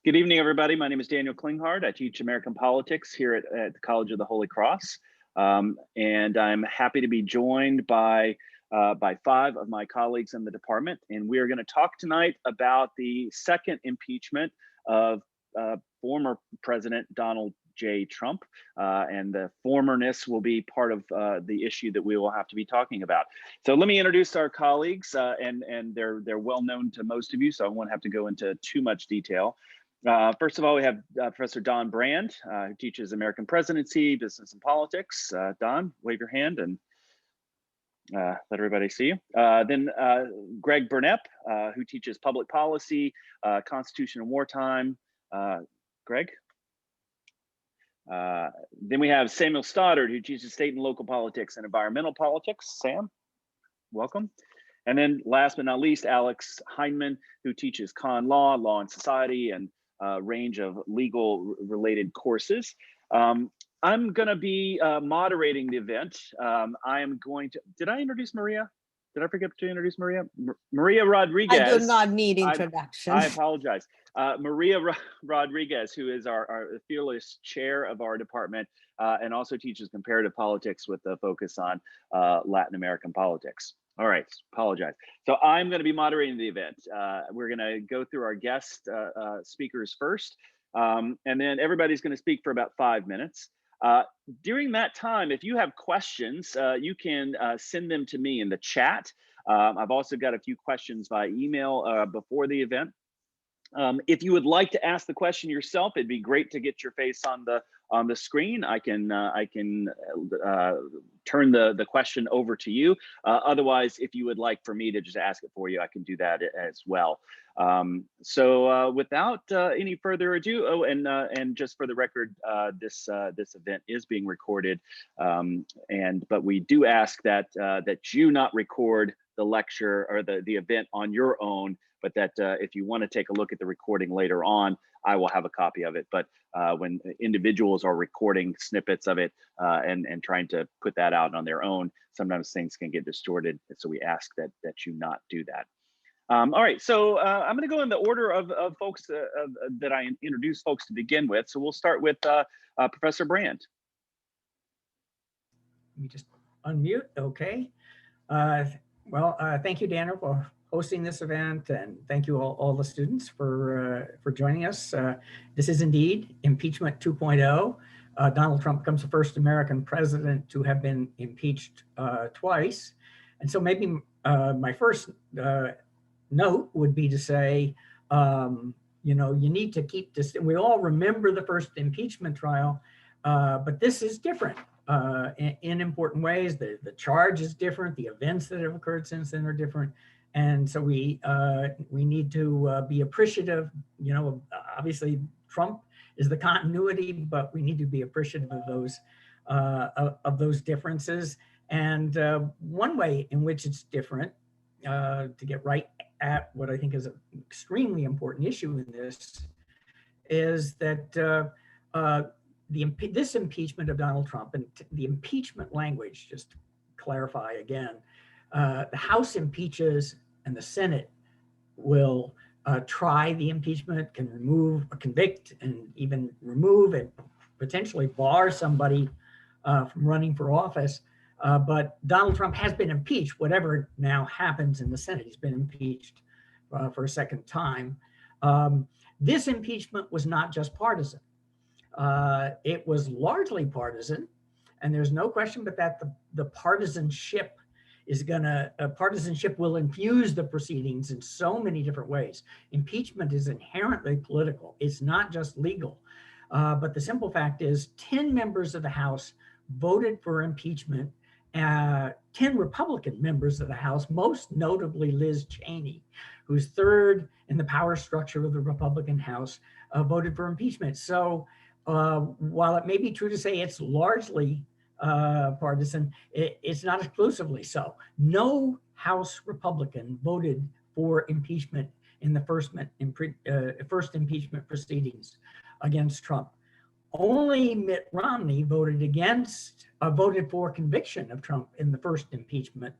Good evening, everybody. My name is Daniel Klinghard. I teach American politics here at the College of the Holy Cross. And I'm happy to be joined by 5 of my colleagues in the department. And we are going to talk tonight about the second impeachment of former President Donald J. Trump. And the formarness will be part of the issue that we will have to be talking about. So let me introduce our colleagues, and they're well known to most of you, so I won't have to go into too much detail. First of all, we have Professor Don Brand, who teaches American presidency, business and politics. Don, wave your hand and let everybody see you. Then Greg Burnep, who teaches public policy, Constitution and wartime. Greg. Then we have Samuel Stoddard, who teaches state and local politics and environmental politics. Sam, welcome. And then last but not least, Alex Hindman, who teaches con law, law and society, and a range of legal related courses. I'm going to be moderating the event. I am going to, did I introduce Maria? Did I forget to introduce Maria? Maria Rodrigues. I do not need introduction. I apologize. Maria Rodrigues, who is our fearless chair of our department, and also teaches comparative politics with a focus on Latin American politics. All right, apologize. So I'm going to be moderating the event. We're going to go through our guest speakers first, and then everybody's going to speak for about 5 minutes. During that time, if you have questions, you can send them to me in the chat. I've also got a few questions by email before the event. If you would like to ask the question yourself, it'd be great to get your face on the screen. I can turn the question over to you. Otherwise, if you would like for me to just ask it for you, I can do that as well. So without any further ado, and just for the record, this event is being recorded, but we do ask that you not record the lecture or the event on your own, but that if you want to take a look at the recording later on, I will have a copy of it. But when individuals are recording snippets of it and trying to put that out on their own, sometimes things can get distorted. So we ask that you not do that. All right, so I'm going to go in the order of folks that I introduce folks to begin with. So we'll start with Professor Brand. Let me just unmute. Okay. Well, thank you, Daniel, for hosting this event, and thank you all the students for joining us. This is indeed Impeachment 2.0. Donald Trump becomes the first American president to have been impeached twice. And so maybe my first note would be to say, you need to keep this. We all remember the first impeachment trial, but this is different in important ways. The charge is different. The events that have occurred since then are different. And so we need to be appreciative. Obviously Trump is the continuity, but we need to be appreciative of those differences. And one way in which it's different, to get right at what I think is an extremely important issue in this, is that this impeachment of Donald Trump, and the impeachment language, just to clarify again, the House impeaches and the Senate will try the impeachment, can remove or convict and even remove and potentially bar somebody from running for office. But Donald Trump has been impeached. Whatever now happens in the Senate, he's been impeached for a second time. This impeachment was not just partisan. It was largely partisan, and there's no question but that the partisanship partisanship will infuse the proceedings in so many different ways. Impeachment is inherently political. It's not just legal. But the simple fact is 10 members of the House voted for impeachment. 10 Republican members of the House, most notably Liz Cheney, who's third in the power structure of the Republican House, voted for impeachment. So while it may be true to say it's largely partisan, it's not exclusively so. No House Republican voted for impeachment in the first impeachment proceedings against Trump. Only Mitt Romney voted for conviction of Trump in the first impeachment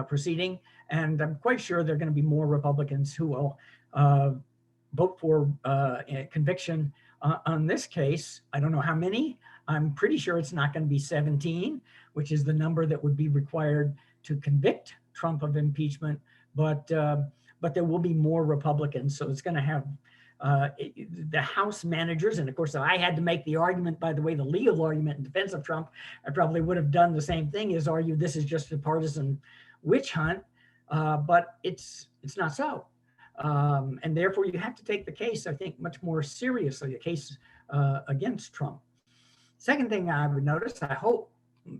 proceeding, and I'm quite sure there are going to be more Republicans who will vote for conviction on this case. I don't know how many. I'm pretty sure it's not going to be 17, which is the number that would be required to convict Trump of impeachment. But there will be more Republicans, so it's going to have the House managers. And of course, if I had to make the argument, by the way, the legal argument in defense of Trump, I probably would have done the same thing, is argue this is just a partisan witch hunt, but it's not so. And therefore, you have to take the case, I think, much more seriously, the case against Trump. Second thing I would notice, I hope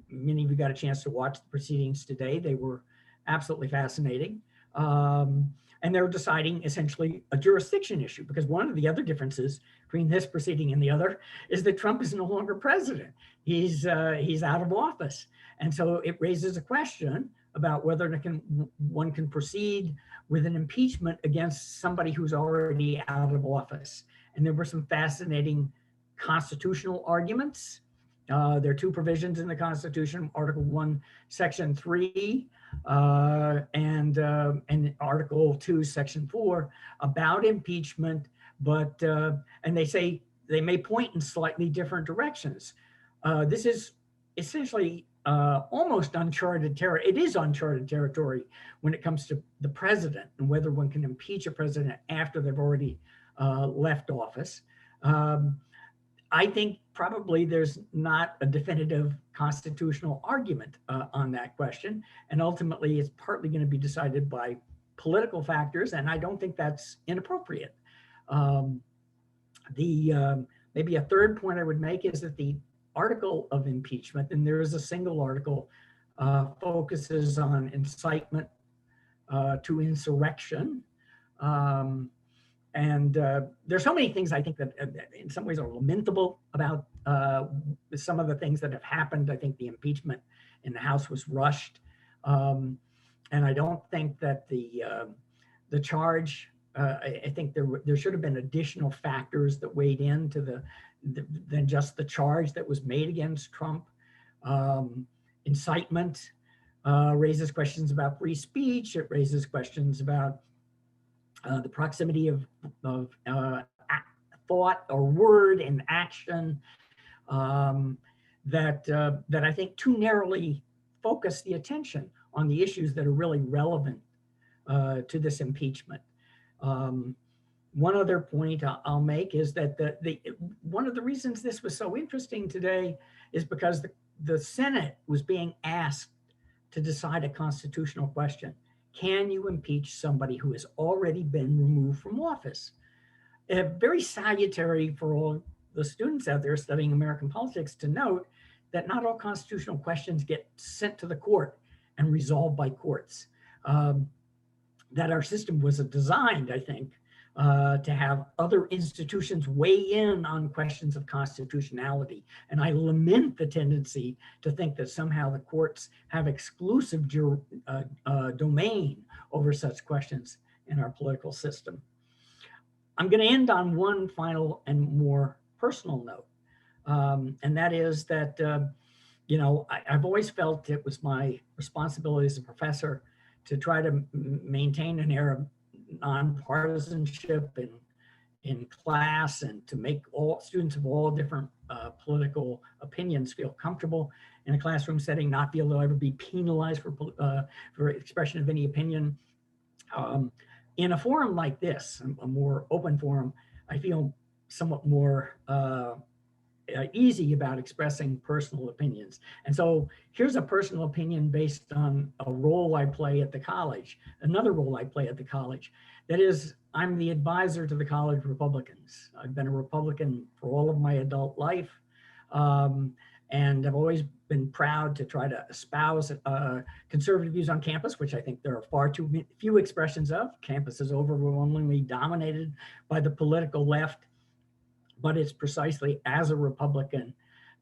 many of you got a chance to watch the proceedings today. They were absolutely fascinating. And they're deciding essentially a jurisdiction issue, because one of the other differences between this proceeding and the other is that Trump is no longer president. He's out of office. And so it raises a question about whether one can proceed with an impeachment against somebody who's already out of office. And there were some fascinating constitutional arguments. There are two provisions in the Constitution, Article 1, Section 3, and Article 2, Section 4, about impeachment, but and they say they may point in slightly different directions. This is essentially almost uncharted territory. It is uncharted territory when it comes to the president and whether one can impeach a president after they've already left office. I think probably there's not a definitive constitutional argument on that question. And ultimately, it's partly going to be decided by political factors. And I don't think that's inappropriate. Maybe a third point I would make is that the article of impeachment, and there is a single article, focuses on incitement to insurrection. And there's so many things I think that in some ways are lamentable about some of the things that have happened. I think the impeachment in the House was rushed. And I don't think that the charge, I think there should have been additional factors that weighed into than just the charge that was made against Trump. Incitement raises questions about free speech. It raises questions about the proximity of thought or word and action that I think too narrowly focus the attention on the issues that are really relevant to this impeachment. One other point I'll make is that one of the reasons this was so interesting today is because the Senate was being asked to decide a constitutional question. Can you impeach somebody who has already been removed from office? Very salutary for all the students out there studying American politics to note that not all constitutional questions get sent to the court and resolved by courts. That our system was designed, I think, to have other institutions weigh in on questions of constitutionality. And I lament the tendency to think that somehow the courts have exclusive domain over such questions in our political system. I'm going to end on one final and more personal note. And that is that, I've always felt it was my responsibility as a professor to try to maintain an air of nonpartisanship in class and to make all students of all different political opinions feel comfortable in a classroom setting, not feel they'll ever be penalized for expression of any opinion. In a forum like this, a more open forum, I feel somewhat more easy about expressing personal opinions. And so here's a personal opinion based on a role I play at the college, another role I play at the college. That is, I'm the advisor to the College Republicans. I've been a Republican for all of my adult life. And I've always been proud to try to espouse conservative views on campus, which I think there are far too few expressions of. Campus is overwhelmingly dominated by the political left. But it's precisely as a Republican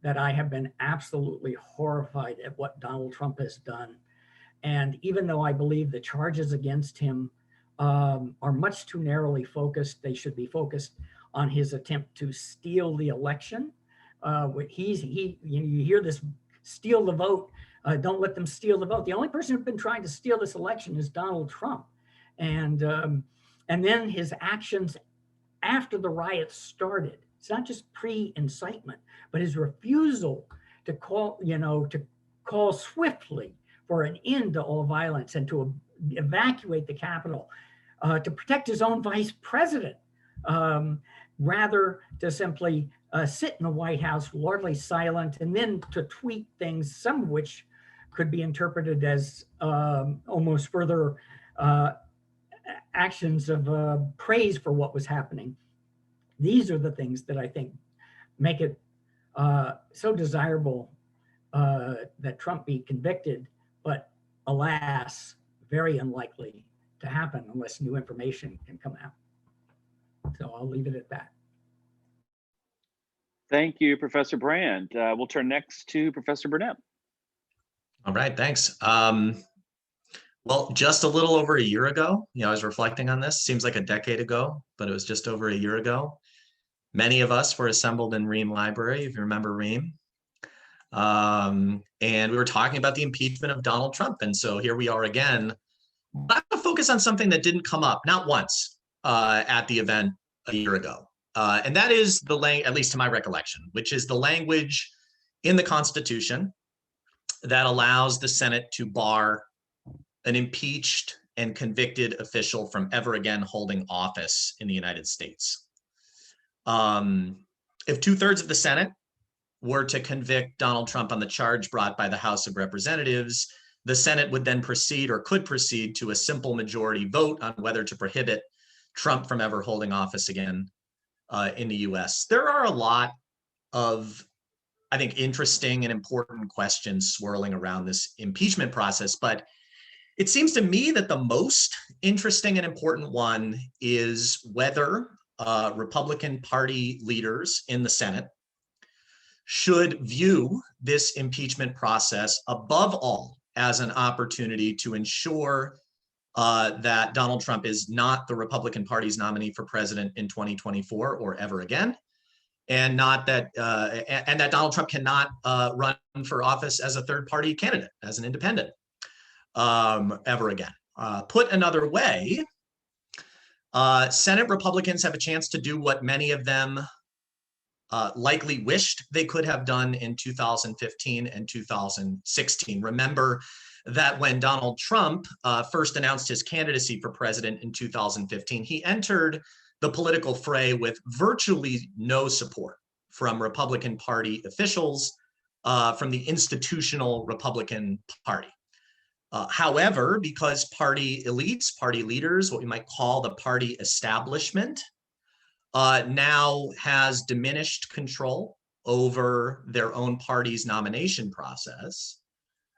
that I have been absolutely horrified at what Donald Trump has done. And even though I believe the charges against him are much too narrowly focused, they should be focused on his attempt to steal the election. You hear this, steal the vote, don't let them steal the vote. The only person who's been trying to steal this election is Donald Trump. And then his actions after the riots started. It's not just pre-incitement, but his refusal to call swiftly for an end to all violence and to evacuate the Capitol, to protect his own vice president, rather to simply sit in the White House largely silent, and then to tweet things, some of which could be interpreted as almost further actions of praise for what was happening. These are the things that I think make it so desirable that Trump be convicted, but alas, very unlikely to happen unless new information can come out. So I'll leave it at that. Thank you, Professor Brand. We'll turn next to Professor Burnep. All right, thanks. Well, just a little over a year ago, I was reflecting on this. Seems like a decade ago, but it was just over a year ago. Many of us were assembled in Ream Library, if you remember Ream. And we were talking about the impeachment of Donald Trump. And so here we are again. I'm going to focus on something that didn't come up, not once, at the event a year ago. And that is the language, at least to my recollection, which is the language in the Constitution that allows the Senate to bar an impeached and convicted official from ever again holding office in the United States. If 2/3 of the Senate were to convict Donald Trump on the charge brought by the House of Representatives, the Senate would then proceed, or could proceed, to a simple majority vote on whether to prohibit Trump from ever holding office again in the US. There are a lot of, I think, interesting and important questions swirling around this impeachment process, but it seems to me that the most interesting and important one is whether Republican Party leaders in the Senate should view this impeachment process above all as an opportunity to ensure that Donald Trump is not the Republican Party's nominee for president in 2024 or ever again, and not that and that Donald Trump cannot run for office as a third-party candidate, as an independent, ever again. Put another way, Senate Republicans have a chance to do what many of them likely wished they could have done in 2015 and 2016. Remember that when Donald Trump first announced his candidacy for president in 2015, he entered the political fray with virtually no support from Republican Party officials, from the institutional Republican Party. However, because party elites, party leaders, what we might call the party establishment, now has diminished control over their own party's nomination process,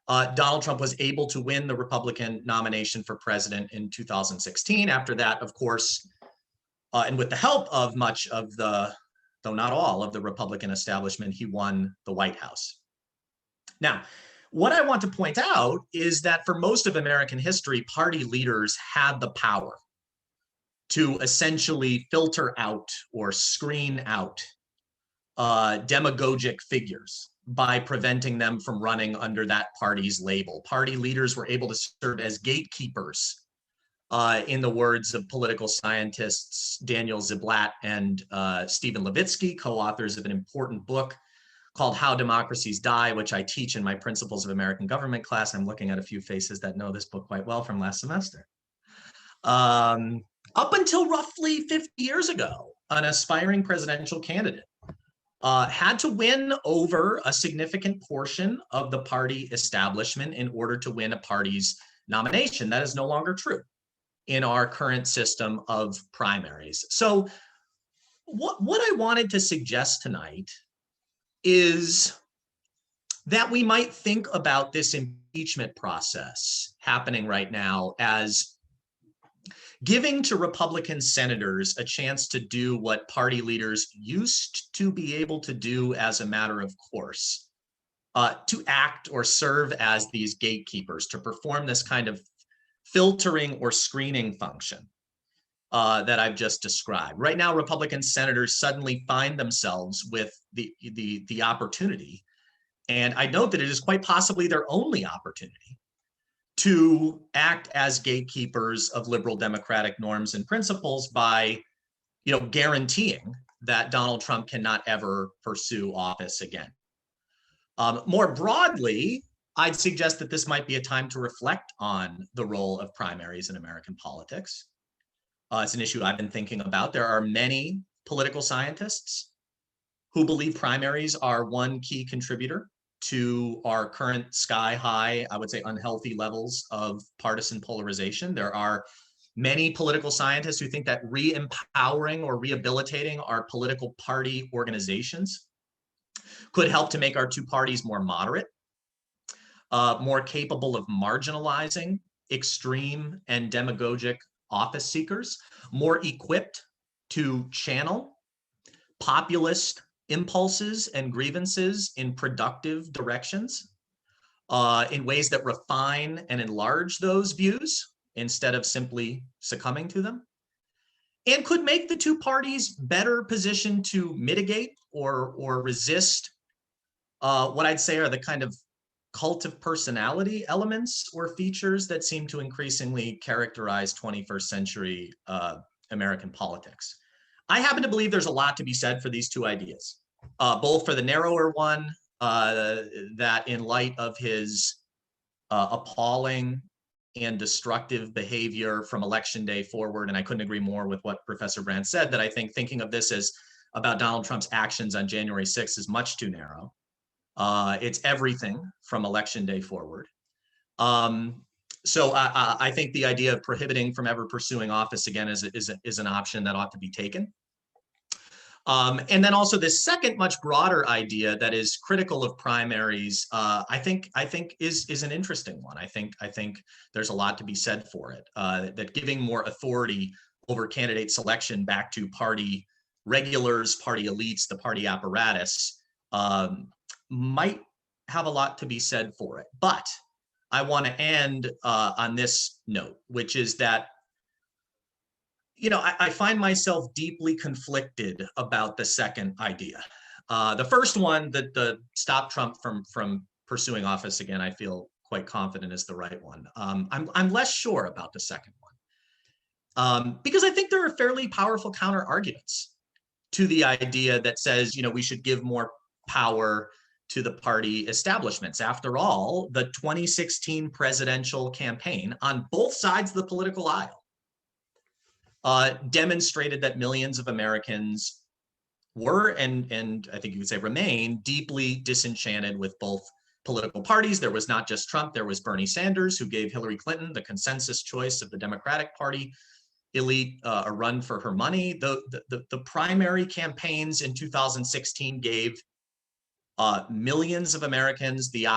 Donald Trump was able to win the Republican nomination for president in 2016. After that, of course, and with the help of much of the, though not all, of the Republican establishment, he won the White House. Now, what I want to point out is that for most of American history, party leaders had the power to essentially filter out or screen out demagogic figures by preventing them from running under that party's label. Party leaders were able to serve as gatekeepers, in the words of political scientists Daniel Ziblatt and Stephen Levitsky, co-authors of an important book called How Democracies Die, which I teach in my Principles of American Government class. I'm looking at a few faces that know this book quite well from last semester. Up until roughly 50 years ago, an aspiring presidential candidate had to win over a significant portion of the party establishment in order to win a party's nomination. That is no longer true in our current system of primaries. So what I wanted to suggest tonight is that we might think about this impeachment process happening right now as giving to Republican senators a chance to do what party leaders used to be able to do as a matter of course, to act or serve as these gatekeepers, to perform this kind of filtering or screening function that I've just described. Right now, Republican senators suddenly find themselves with the opportunity, and I note that it is quite possibly their only opportunity, to act as gatekeepers of liberal democratic norms and principles by guaranteeing that Donald Trump cannot ever pursue office again. More broadly, I'd suggest that this might be a time to reflect on the role of primaries in American politics. It's an issue I've been thinking about. There are many political scientists who believe primaries are one key contributor to our current sky-high, I would say unhealthy levels of partisan polarization. There are many political scientists who think that re-empowering or rehabilitating our political party organizations could help to make our two parties more moderate, more capable of marginalizing extreme and demagogic office seekers, more equipped to channel populist impulses and grievances in productive directions, in ways that refine and enlarge those views instead of simply succumbing to them, and could make the two parties better positioned to mitigate or resist what I'd say are the kind of cult of personality elements or features that seem to increasingly characterize 21st century American politics. I happen to believe there's a lot to be said for these two ideas, both for the narrower one, that in light of his appalling and destructive behavior from election day forward, and I couldn't agree more with what Professor Brandt said, that I think thinking of this as about Donald Trump's actions on January 6th is much too narrow. It's everything from election day forward. So I think the idea of prohibiting from ever pursuing office again is an option that ought to be taken. And then also this second, much broader idea that is critical of primaries, I think is an interesting one. I think there's a lot to be said for it. That giving more authority over candidate selection back to party regulars, party elites, the party apparatus, might have a lot to be said for it. But I want to end on this note, which is that I find myself deeply conflicted about the second idea. The first one, that the stop Trump from pursuing office again, I feel quite confident is the right one. I'm less sure about the second one, because I think there are fairly powerful counter arguments to the idea that says, we should give more power to the party establishments. After all, the 2016 presidential campaign on both sides of the political aisle demonstrated that millions of Americans were, and I think you could say remain, deeply disenchanted with both political parties. There was not just Trump, there was Bernie Sanders, who gave Hillary Clinton, the consensus choice of the Democratic Party elite, a run for her money. The primary campaigns in 2016 gave millions of Americans the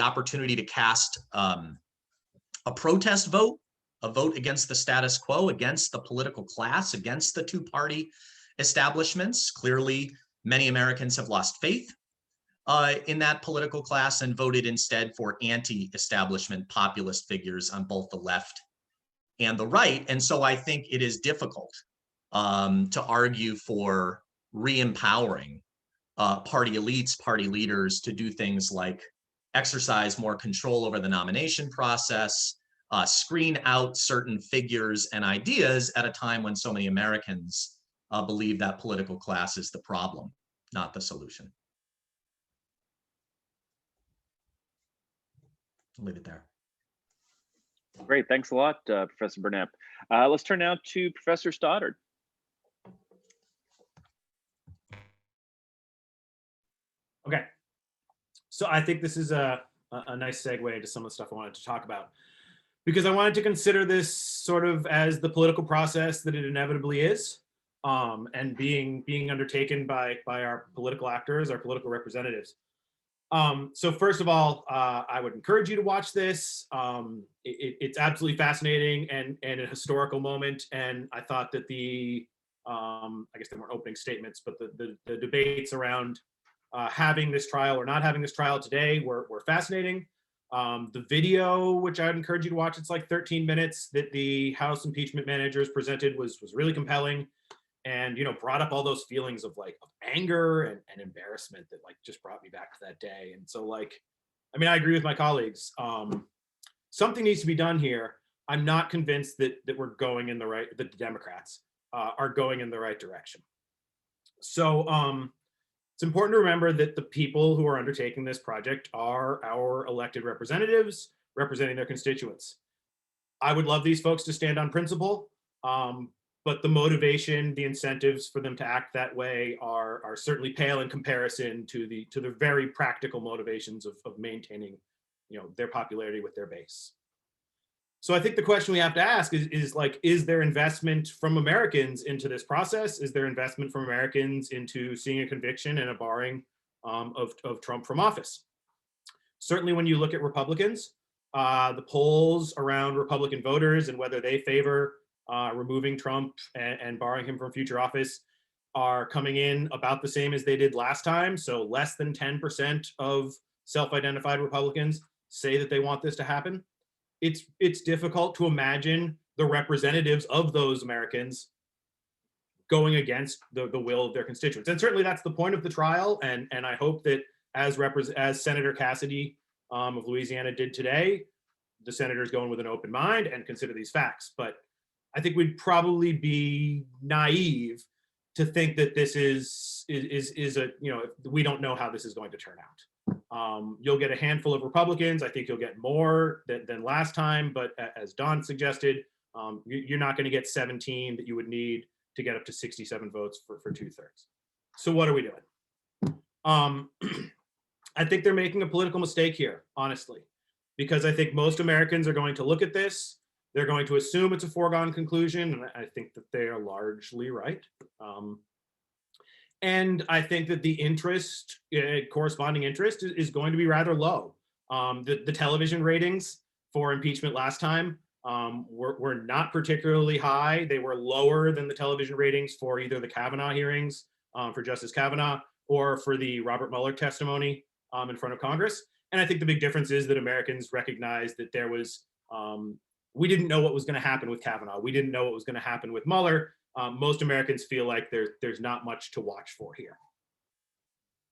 opportunity to cast a protest vote, a vote against the status quo, against the political class, against the two-party establishments. Clearly, many Americans have lost faith in that political class and voted instead for anti-establishment populist figures on both the left and the right. And so I think it is difficult to argue for re-empowering party elites, party leaders to do things like exercise more control over the nomination process, screen out certain figures and ideas at a time when so many Americans believe that political class is the problem, not the solution. I'll leave it there. Great, thanks a lot, Professor Burnep. Let's turn now to Professor Stoddard. Okay, so I think this is a nice segue into some of the stuff I wanted to talk about, because I wanted to consider this sort of as the political process that it inevitably is, and being undertaken by our political actors, our political representatives. So first of all, I would encourage you to watch this. It's absolutely fascinating and a historical moment. And I thought that I guess they weren't opening statements, but the debates around having this trial or not having this trial today were fascinating. The video, which I'd encourage you to watch, it's like 13 minutes, that the House impeachment managers presented was really compelling, and brought up all those feelings of anger and embarrassment that just brought me back to that day. And so I agree with my colleagues. Something needs to be done here. I'm not convinced that we're going in the Democrats. are going in the right direction. So it's important to remember that the people who are undertaking this project are our elected representatives representing their constituents. I would love these folks to stand on principle, but the motivation, the incentives for them to act that way are certainly pale in comparison to the very practical motivations of maintaining, their popularity with their base. So I think the question we have to ask is there investment from Americans into this process? Is there investment from Americans into seeing a conviction and a barring of Trump from office? Certainly when you look at Republicans, the polls around Republican voters and whether they favor removing Trump and barring him from future office are coming in about the same as they did last time. So less than 10% of self-identified Republicans say that they want this to happen. It's difficult to imagine the representatives of those Americans going against the will of their constituents. And certainly that's the point of the trial. And I hope that as Senator Cassidy of Louisiana did today, the senators go in with an open mind and consider these facts. But I think we'd probably be naive to think that this is we don't know how this is going to turn out. You'll get a handful of Republicans. I think you'll get more than last time, but as Don suggested, you're not going to get 17 that you would need to get up to 67 votes for 2/3. So what are we doing? I think they're making a political mistake here, honestly, because I think most Americans are going to look at this. They're going to assume it's a foregone conclusion, and I think that they are largely right. And I think that the interest, corresponding interest, is going to be rather low. The television ratings for impeachment last time were not particularly high. They were lower than the television ratings for either the Kavanaugh hearings for Justice Kavanaugh or for the Robert Mueller testimony in front of Congress. And I think the big difference is that Americans recognize that there was, we didn't know what was going to happen with Kavanaugh. We didn't know what was going to happen with Mueller. Most Americans feel like there's not much to watch for here.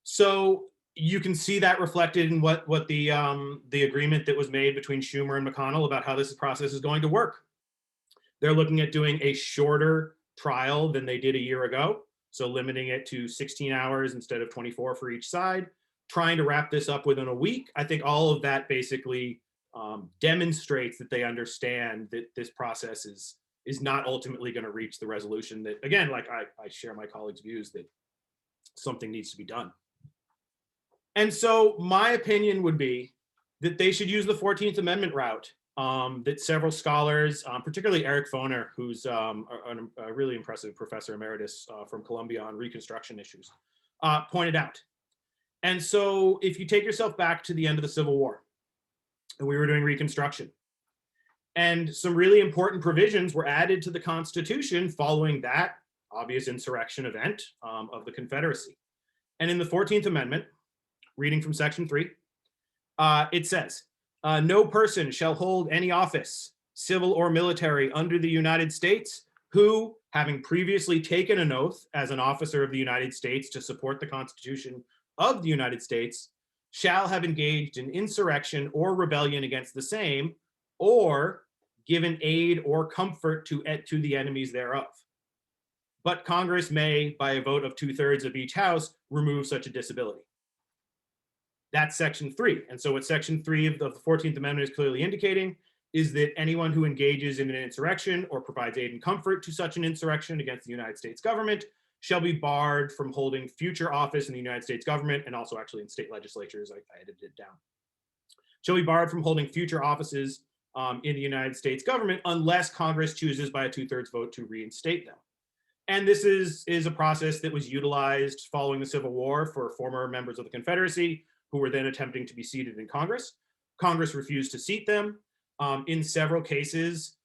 So you can see that reflected in what the agreement that was made between Schumer and McConnell about how this process is going to work. They're looking at doing a shorter trial than they did a year ago, so limiting it to 16 hours instead of 24 for each side, trying to wrap this up within a week. I think all of that basically demonstrates that they understand that this process is not ultimately going to reach the resolution that, again, like I share my colleagues' views that something needs to be done. And so my opinion would be that they should use the 14th Amendment route that several scholars, particularly Eric Foner, who's a really impressive professor emeritus from Columbia on Reconstruction issues, pointed out. And so if you take yourself back to the end of the Civil War, and we were doing Reconstruction, and some really important provisions were added to the Constitution following that obvious insurrection event of the Confederacy. And in the 14th Amendment, reading from Section 3, it says, no person shall hold any office, civil or military, under the United States who, having previously taken an oath as an officer of the United States to support the Constitution of the United States, shall have engaged in insurrection or rebellion against the same, or given aid or comfort to the enemies thereof. But Congress may, by a vote of 2/3 of each house, remove such a disability. That's Section 3. And so what Section 3 of the 14th Amendment is clearly indicating is that anyone who engages in an insurrection or provides aid and comfort to such an insurrection against the United States government shall be barred from holding future office in the United States government, and also actually in state legislatures. I edited it down. Shall be barred from holding future offices in the United States government unless Congress chooses by a 2/3 vote to reinstate them. And this is a process that was utilized following the Civil War for former members of the Confederacy who were then attempting to be seated in Congress. Congress refused to seat them. In several cases,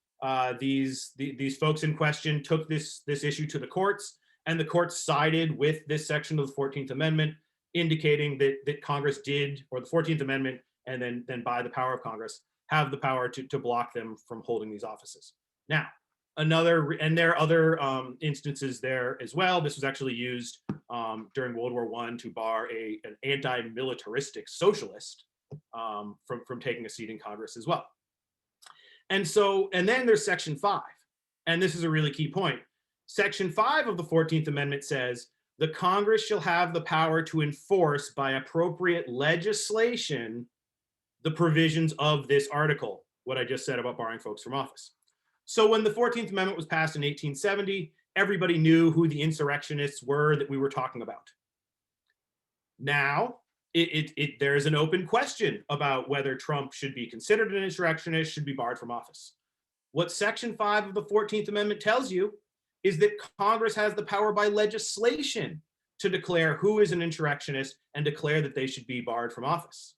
these folks in question took this issue to the courts, and the courts sided with this section of the 14th Amendment, indicating that Congress did, or the 14th Amendment, and then by the power of Congress, have the power to block them from holding these offices. Now, and there are other instances there as well. This was actually used during World War I to bar an anti-militaristic socialist from taking a seat in Congress as well. And then there's Section 5. And this is a really key point. Section 5 of the 14th Amendment says, the Congress shall have the power to enforce by appropriate legislation the provisions of this article, what I just said about barring folks from office. So when the 14th Amendment was passed in 1870, everybody knew who the insurrectionists were that we were talking about. Now, there's an open question about whether Trump should be considered an insurrectionist, should be barred from office. What Section 5 of the 14th Amendment tells you is that Congress has the power by legislation to declare who is an insurrectionist and declare that they should be barred from office.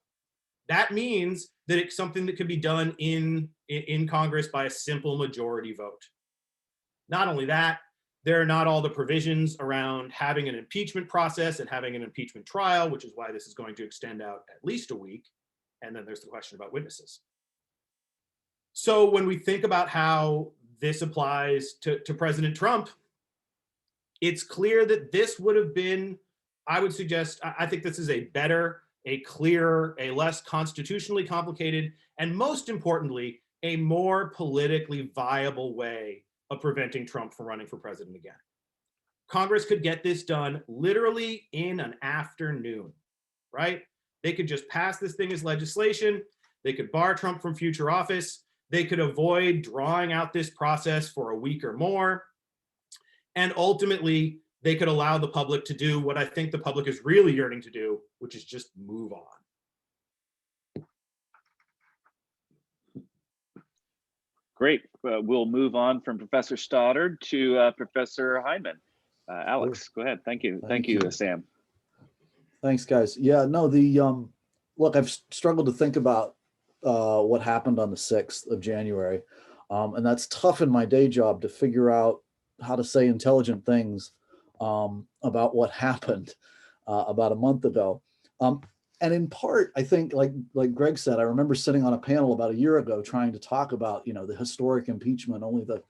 That means that it's something that can be done in Congress by a simple majority vote. Not only that, there are not all the provisions around having an impeachment process and having an impeachment trial, which is why this is going to extend out at least a week. And then there's the question about witnesses. So when we think about how this applies to President Trump, it's clear that this would have been, I would suggest, I think this is a better, a clearer, a less constitutionally complicated, and most importantly, a more politically viable way of preventing Trump from running for president again. Congress could get this done literally in an afternoon, right? They could just pass this thing as legislation. They could bar Trump from future office. They could avoid drawing out this process for a week or more. And ultimately, they could allow the public to do what I think the public is really yearning to do, which is just move on. Great. We'll move on from Professor Stoddard to Professor Hindman. Alex, go ahead. Thank you. Thank you, Sam. Thanks, guys. Yeah, no, look, I've struggled to think about what happened on the 6th of January. And that's tough in my day job to figure out how to say intelligent things about what happened about a month ago. And in part, I think, like Greg said, I remember sitting on a panel about a year ago trying to talk about, the historic impeachment, only the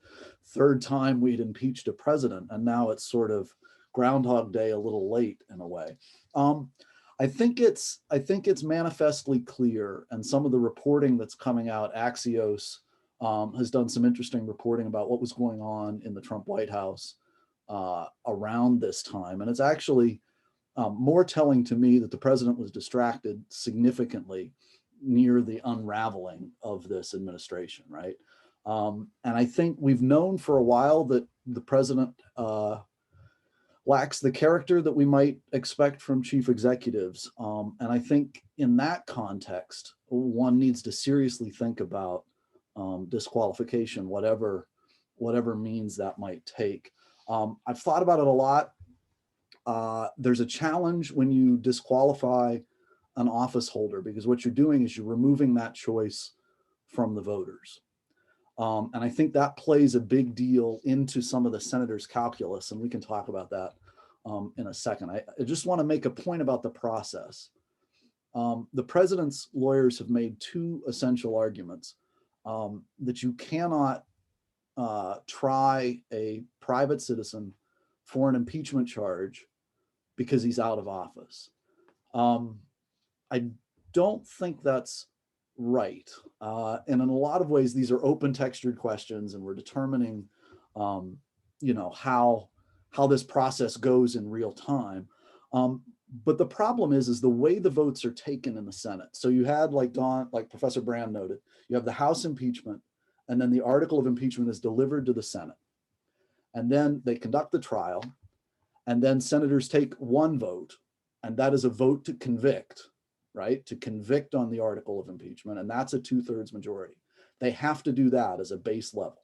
third time we'd impeached a president. And now it's sort of Groundhog Day a little late in a way. I think it's manifestly clear, and some of the reporting that's coming out, Axios has done some interesting reporting about what was going on in the Trump White House around this time. And it's actually more telling to me that the president was distracted significantly near the unraveling of this administration, right? And I think we've known for a while that the president lacks the character that we might expect from chief executives. And I think in that context, one needs to seriously think about disqualification, whatever means that might take. I've thought about it a lot. There's a challenge when you disqualify an office holder, because what you're doing is you're removing that choice from the voters. And I think that plays a big deal into some of the senators' calculus, and we can talk about that in a second. I just want to make a point about the process. The president's lawyers have made two essential arguments: that you cannot try a private citizen for an impeachment charge because he's out of office. I don't think that's right. And in a lot of ways, these are open textured questions, and we're determining, how this process goes in real time. But the problem is the way the votes are taken in the Senate. So you had, like Professor Brand noted, you have the House impeachment, and then the article of impeachment is delivered to the Senate. And then they conduct the trial, and then senators take one vote, and that is a vote to convict, right? To convict on the article of impeachment, and that's a 2/3 majority. They have to do that as a base level.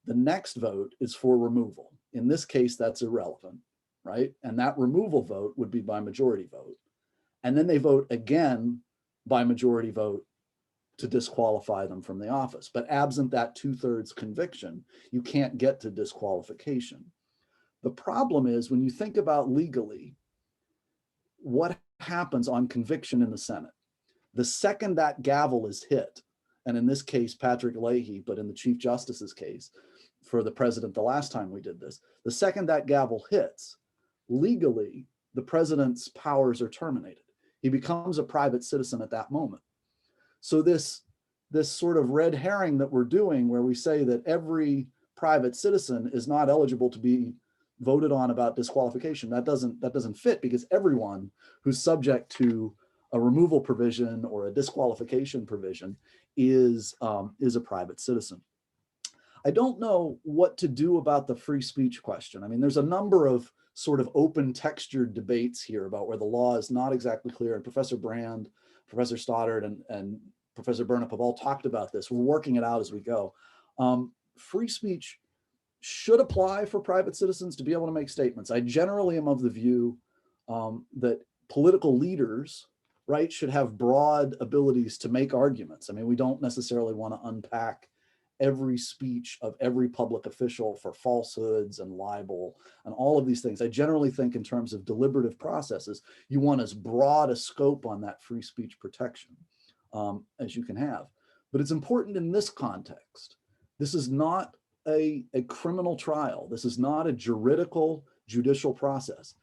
The next vote is for removal. In this case, that's irrelevant, right? And that removal vote would be by majority vote. And then they vote again by majority vote to disqualify them from the office. But absent that 2/3 conviction, you can't get to disqualification. The problem is, when you think about legally, what happens on conviction in the Senate? The second that gavel is hit, and in this case, Patrick Leahy, but in the Chief Justice's case, for the president the last time we did this, the second that gavel hits, legally, the president's powers are terminated. He becomes a private citizen at that moment. So this sort of red herring that we're doing, where we say that every private citizen is not eligible to be voted on about disqualification. That doesn't fit, because everyone who's subject to a removal provision or a disqualification provision is a private citizen. I don't know what to do about the free speech question. I mean, there's a number of sort of open textured debates here about where the law is not exactly clear. And Professor Brand, Professor Stoddard, and Professor Burnep have all talked about this. We're working it out as we go. Free speech should apply for private citizens to be able to make statements. I generally am of the view that political leaders, right, should have broad abilities to make arguments. I mean, we don't necessarily want to unpack every speech of every public official for falsehoods and libel and all of these things. I generally think in terms of deliberative processes, you want as broad a scope on that free speech protection as you can have. But it's important in this context. This is not a criminal trial. This is not a judicial process.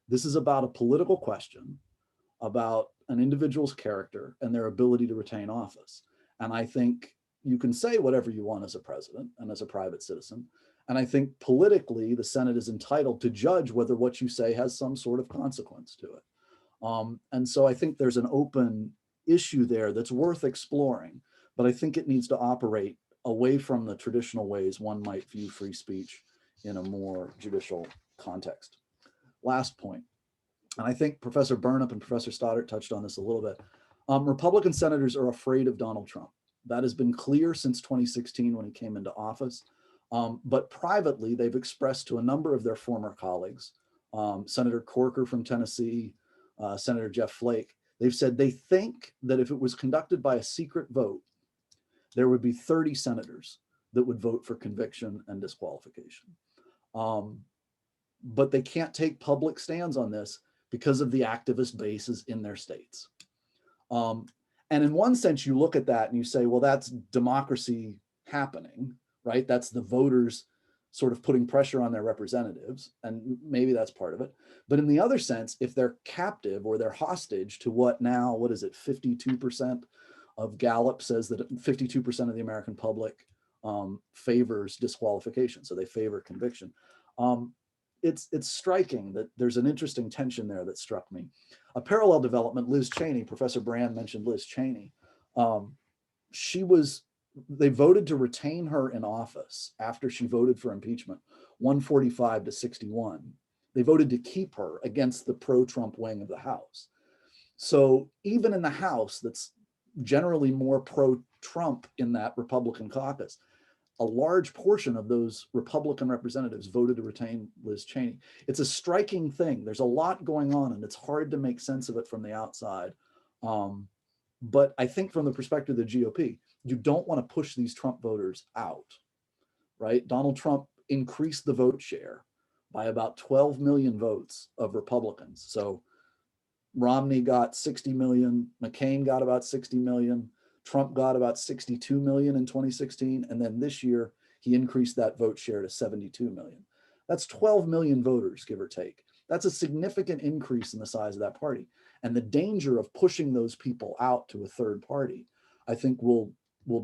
This is about a political question about an individual's character and their ability to retain office. And I think you can say whatever you want as a president and as a private citizen. And I think politically, the Senate is entitled to judge whether what you say has some sort of consequence to it. And so I think there's an open issue there that's worth exploring, but I think it needs to operate away from the traditional ways one might view free speech in a more judicial context. Last point, and I think Professor Burnep and Professor Stoddard touched on this a little bit. Republican senators are afraid of Donald Trump. That has been clear since 2016 when he came into office. But privately, they've expressed to a number of their former colleagues, Senator Corker from Tennessee, Senator Jeff Flake, they've said they think that if it was conducted by a secret vote, there would be 30 senators that would vote for conviction and disqualification. But they can't take public stands on this because of the activist bases in their states. And in one sense, you look at that and you say, well, that's democracy happening, right? That's the voters sort of putting pressure on their representatives, and maybe that's part of it. But in the other sense, if they're captive or they're hostage to what now, what is it, 52% of Gallup says that 52% of the American public favors disqualification, so they favor conviction. It's maybe that there's an interesting tension there that struck me. A parallel development, Liz Cheney, Professor Brand mentioned Liz Cheney. They voted to retain her in office after she voted for impeachment, 145 to 61. They voted to keep her against the pro-Trump wing of the House. So even in the House, that's generally more pro-Trump in that Republican caucus, a large portion of those Republican representatives voted to retain Liz Cheney. It's a striking thing. There's a lot going on and it's hard to make sense of it from the outside. But I think from the perspective of the GOP, you don't want to push these Trump voters out, right? Donald Trump increased the vote share by about 12 million votes of Republicans. So Romney got 60 million, McCain got about 60 million, Trump got about 62 million in 2016. And then this year, he increased that vote share to 72 million. That's 12 million voters, give or take. That's a significant increase in the size of that party. And the danger of pushing those people out to a third party, I think will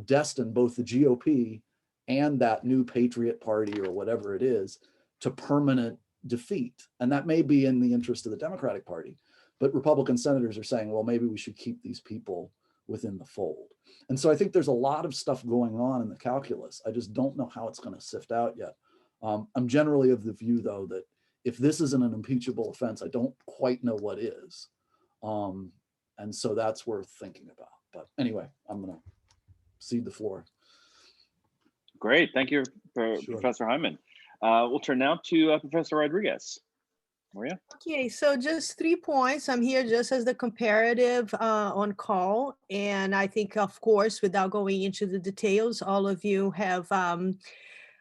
destine both the GOP and that new Patriot Party or whatever it is to permanent defeat. And that may be in the interest of the Democratic Party, but Republican senators are saying, well, maybe we should keep these people within the fold. And so I think there's a lot of stuff going on in the calculus. I just don't know how it's going to sift out yet. I'm generally of the view, though, that if this isn't an impeachable offense, I don't quite know what is. And so that's worth thinking about. But anyway, I'm going to cede the floor. Great. Thank you, Professor Hindman. We'll turn now to Professor Rodrigues. Maria? Okay, so just 3 points. I'm here just as the comparative on call. And I think, of course, without going into the details, all of you have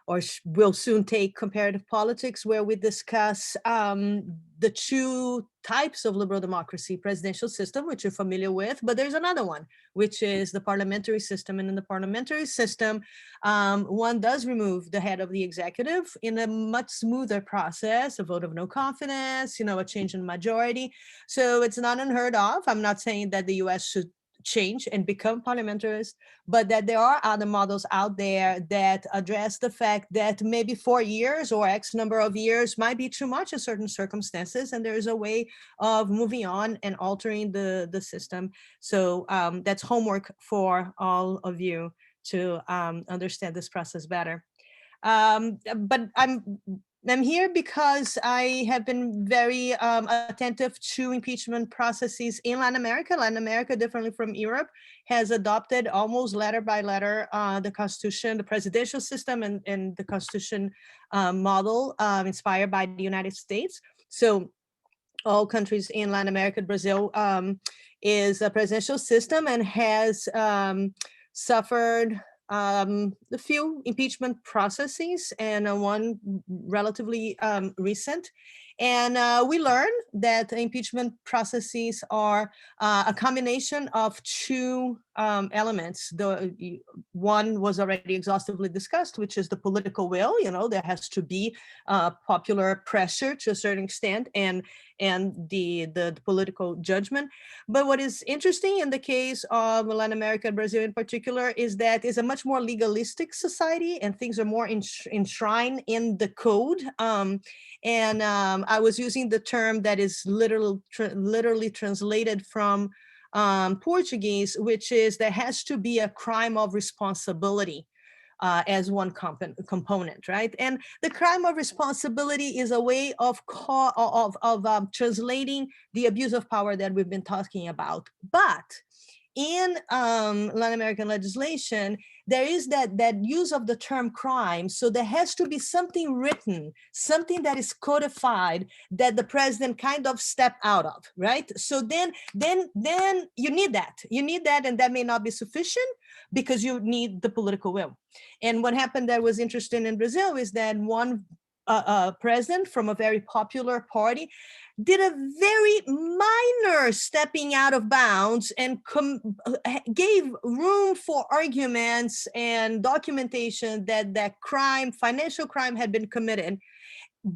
or will soon take comparative politics, where we discuss the two types of liberal democracy, presidential system, which you're familiar with, but there's another one, which is the parliamentary system. And in the parliamentary system, one does remove the head of the executive in a much smoother process, a vote of no confidence, a change in majority. So it's not unheard of. I'm not saying that the US should change and become parliamentarists, but that there are other models out there that address the fact that maybe 4 years or X number of years might be too much in certain circumstances, and there is a way of moving on and altering the system. So that's homework for all of you to understand this process better. But I'm here because I have been very attentive to impeachment processes in Latin America. Latin America, differently from Europe, has adopted almost letter by letter the Constitution, the presidential system, and the Constitution model inspired by the United States. So all countries in Latin America, Brazil is a presidential system and has suffered a few impeachment processes, and one relatively recent. And we learned that impeachment processes are a combination of two elements. The one was already exhaustively discussed, which is the political will. There has to be popular pressure to a certain extent, and the political judgment. But what is interesting in the case of Latin America and Brazil in particular is that it's a much more legalistic society, and things are more enshrined in the code. I was using the term that is literally translated from Portuguese, which is there has to be a crime of responsibility as one component, right? And the crime of responsibility is a way of translating the abuse of power that we've been talking about. But in Latin American legislation, there is that use of the term crime. So there has to be something written, something that is codified that the president kind of step out of, right? So then you need that. You need that, and that may not be sufficient because you need the political will. And what happened that was interesting in Brazil is that one president from a very popular party did a very minor stepping out of bounds and gave room for arguments and documentation that financial crime had been committed.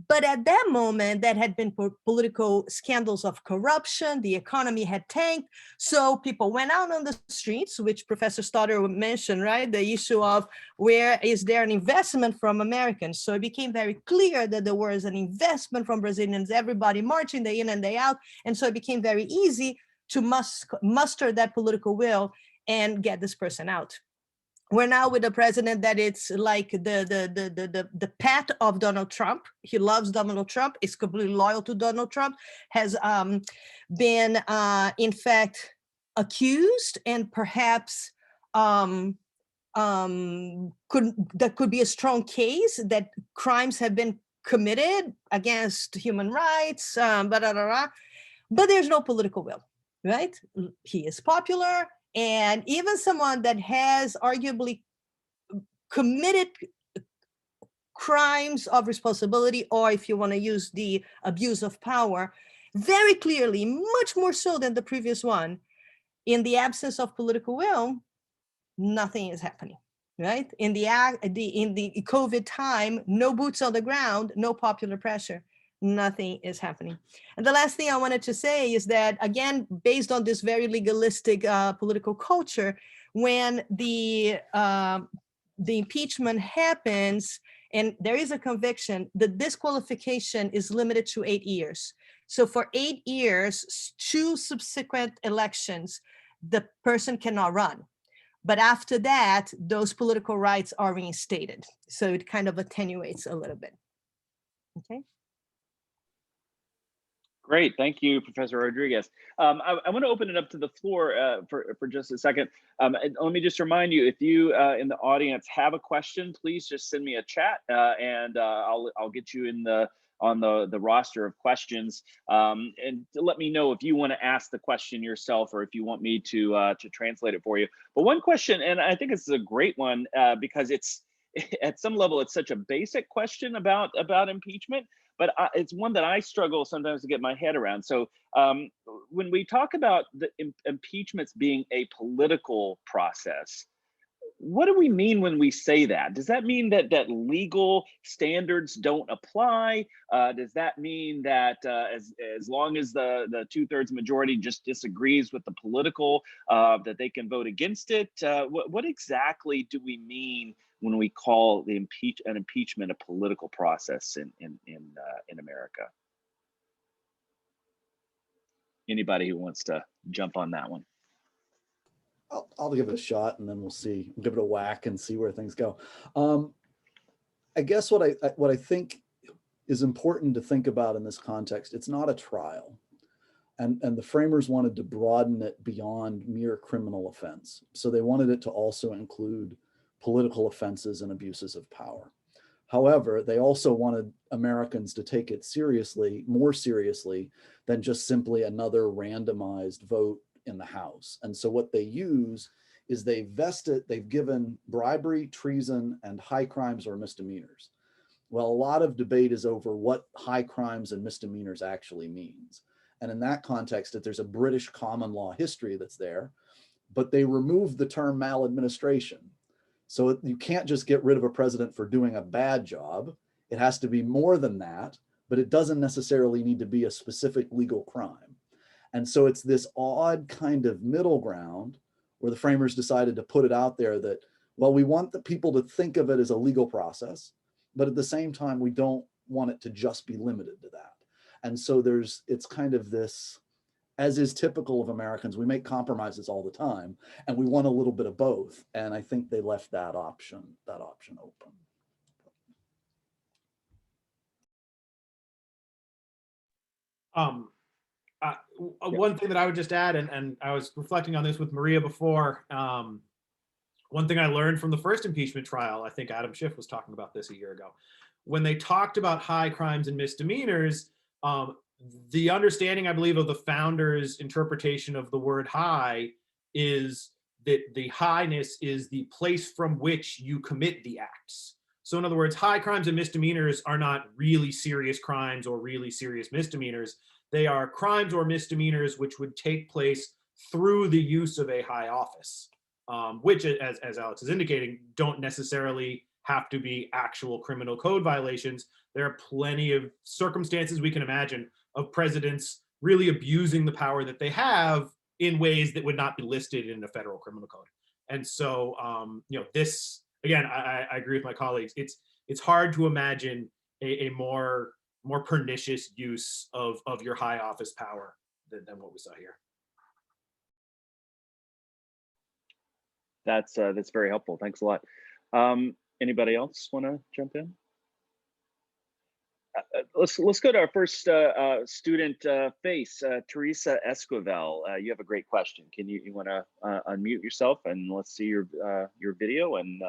But at that moment, that had been political scandals of corruption. The economy had tanked. So people went out on the streets, which Professor Stoddard mentioned, right? The issue of where is there an investment from Americans? So it became very clear that there was an investment from Brazilians, everybody marching day in and day out. And so it became very easy to muster that political will and get this person out. We're now with a president that it's like the pet of Donald Trump. He loves Donald Trump, is completely loyal to Donald Trump, has been, in fact, accused, and perhaps that could be a strong case that crimes have been committed against human rights, but there's no political will, right? He is popular. And even someone that has arguably committed crimes of responsibility, or if you want to use the abuse of power, very clearly, much more so than the previous one, in the absence of political will, nothing is happening, right? In the COVID time, no boots on the ground, no popular pressure. Nothing is happening. And the last thing I wanted to say is that, again, based on this very legalistic political culture, when the impeachment happens and there is a conviction, the disqualification is limited to 8 years. So for 8 years, 2 subsequent elections, the person cannot run. But after that, those political rights are reinstated. So it kind of attenuates a little bit. Okay. Great, thank you, Professor Rodriguez. I want to open it up to the floor for just a second. Let me just remind you, if you in the audience have a question, please just send me a chat, and I'll get you in on the roster of questions, and to let me know if you want to ask the question yourself or if you want me to translate it for you. But one question, and I think this is a great one because it's at some level it's such a basic question about impeachment. But it's one that I struggle sometimes to get my head around. So when we talk about the impeachments being a political process, what do we mean when we say that? Does that mean that legal standards don't apply? Does that mean that as long as the 2/3 majority just disagrees with the political, that they can vote against it? What exactly do we mean when we call an impeachment a political process in America? Anybody who wants to jump on that one? I'll give it a shot, and then we'll see. Give it a whack and see where things go. I guess what I think is important to think about in this context, it's not a trial, and the framers wanted to broaden it beyond mere criminal offense. So they wanted it to also include political offenses and abuses of power. However, they also wanted Americans to take it seriously, more seriously than just simply another randomized vote in the House. And so what they use is they've given bribery, treason, and high crimes or misdemeanors. Well, a lot of debate is over what high crimes and misdemeanors actually means. And in that context, that there's a British common law history that's there, but they removed the term maladministration. So you can't just get rid of a president for doing a bad job. It has to be more than that, but it doesn't necessarily need to be a specific legal crime. And so it's this odd kind of middle ground where the framers decided to put it out there that, well, we want the people to think of it as a legal process, but at the same time, we don't want it to just be limited to that. And so it's kind of this, as is typical of Americans, we make compromises all the time, and we want a little bit of both. And I think they left that option open. One thing that I would just add, and I was reflecting on this with Maria before, one thing I learned from the first impeachment trial, I think Adam Schiff was talking about this a year ago, when they talked about high crimes and misdemeanors, the understanding, I believe, of the founders' interpretation of the word high is that the highness is the place from which you commit the acts. So in other words, high crimes and misdemeanors are not really serious crimes or really serious misdemeanors. They are crimes or misdemeanors which would take place through the use of a high office, which, as Alex is indicating, don't necessarily have to be actual criminal code violations. There are plenty of circumstances we can imagine of presidents really abusing the power that they have in ways that would not be listed in the federal criminal code. And so, this, again, I agree with my colleagues. It's hard to imagine a more pernicious use of your high office power than what we saw here. That's very helpful. Thanks a lot. Anybody else want to jump in? Let's go to our first student face, Teresa Esquivel. You have a great question. Can you want to unmute yourself and let's see your video and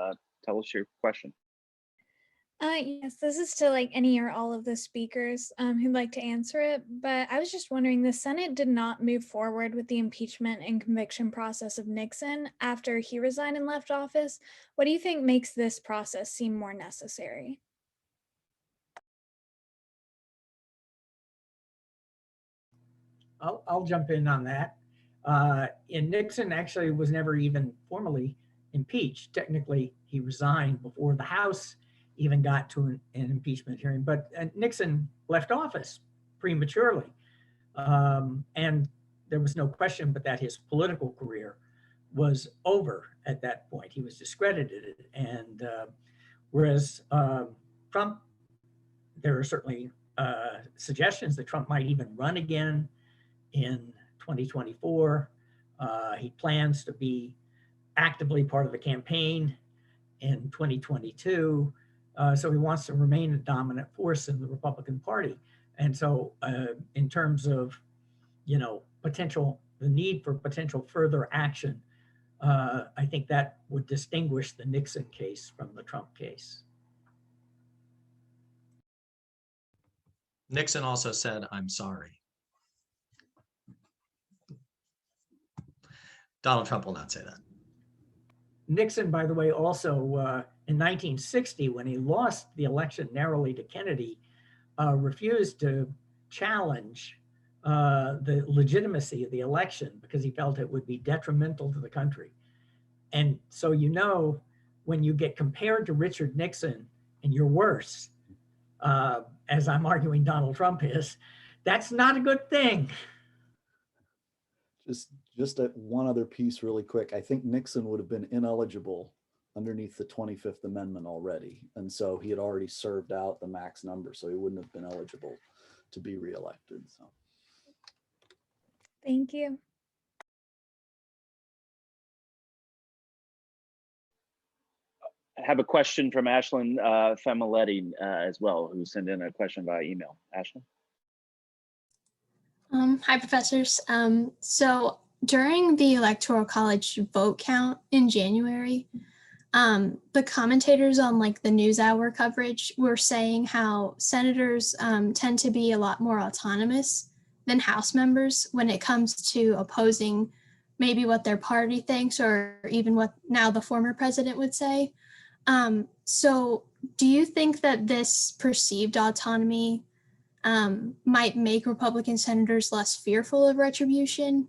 tell us your question. Yes, this is to any or all of the speakers who'd like to answer it, but I was just wondering, the Senate did not move forward with the impeachment and conviction process of Nixon after he resigned and left office. What do you think makes this process seem more necessary? I'll jump in on that. And Nixon actually was never even formally impeached. Technically, he resigned before the House even got to an impeachment hearing, but Nixon left office prematurely. And there was no question but that his political career was over at that point. He was discredited. And whereas Trump, there are certainly suggestions that Trump might even run again in 2024. He plans to be actively part of the campaign in 2022. So he wants to remain a dominant force in the Republican Party. And so in terms of, the need for potential further action, I think that would distinguish the Nixon case from the Trump case. Nixon also said, "I'm sorry." Donald Trump will not say that. Nixon, by the way, also in 1960, when he lost the election narrowly to Kennedy, refused to challenge the legitimacy of the election because he felt it would be detrimental to the country. And so, you know, when you get compared to Richard Nixon and you're worse, as I'm arguing Donald Trump is, that's not a good thing. Just one other piece really quick. I think Nixon would have been ineligible underneath the 25th Amendment already. And so he had already served out the max number, so he wouldn't have been eligible to be reelected. So. Thank you. I have a question from Ashlyn Familetti as well, who sent in a question via email. Ashlyn? Hi, professors. So during the Electoral College vote count in January, the commentators on like the NewsHour coverage were saying how senators tend to be a lot more autonomous than House members when it comes to opposing maybe what their party thinks or even what now the former president would say. So do you think that this perceived autonomy might make Republican senators less fearful of retribution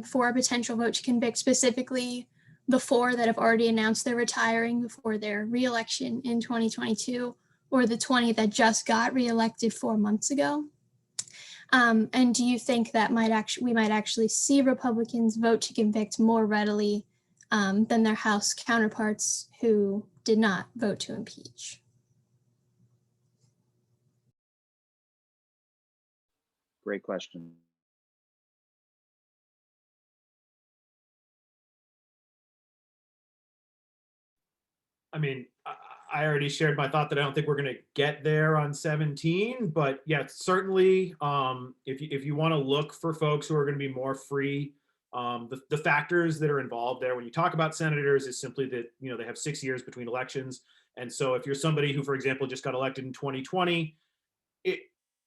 for a potential vote to convict, specifically the 4 that have already announced they're retiring before their reelection in 2022, or the 20 that just got reelected 4 months ago? And do you think that we might actually see Republicans vote to convict more readily than their House counterparts who did not vote to impeach? Great question. I mean, I already shared my thought that I don't think we're going to get there on 17, but yeah, certainly if you want to look for folks who are going to be more free, the factors that are involved there when you talk about senators is simply that, you know, they have 6 years between elections. And so if you're somebody who, for example, just got elected in 2020,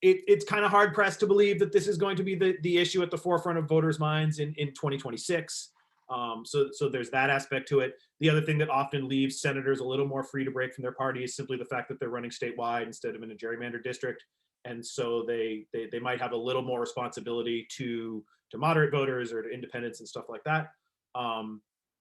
it's kind of hard pressed to believe that this is going to be the issue at the forefront of voters' minds in 2026. So there's that aspect to it. The other thing that often leaves senators a little more free to break from their party is simply the fact that they're running statewide instead of in a gerrymandered district. And so they might have a little more responsibility to moderate voters or to independents and stuff like that.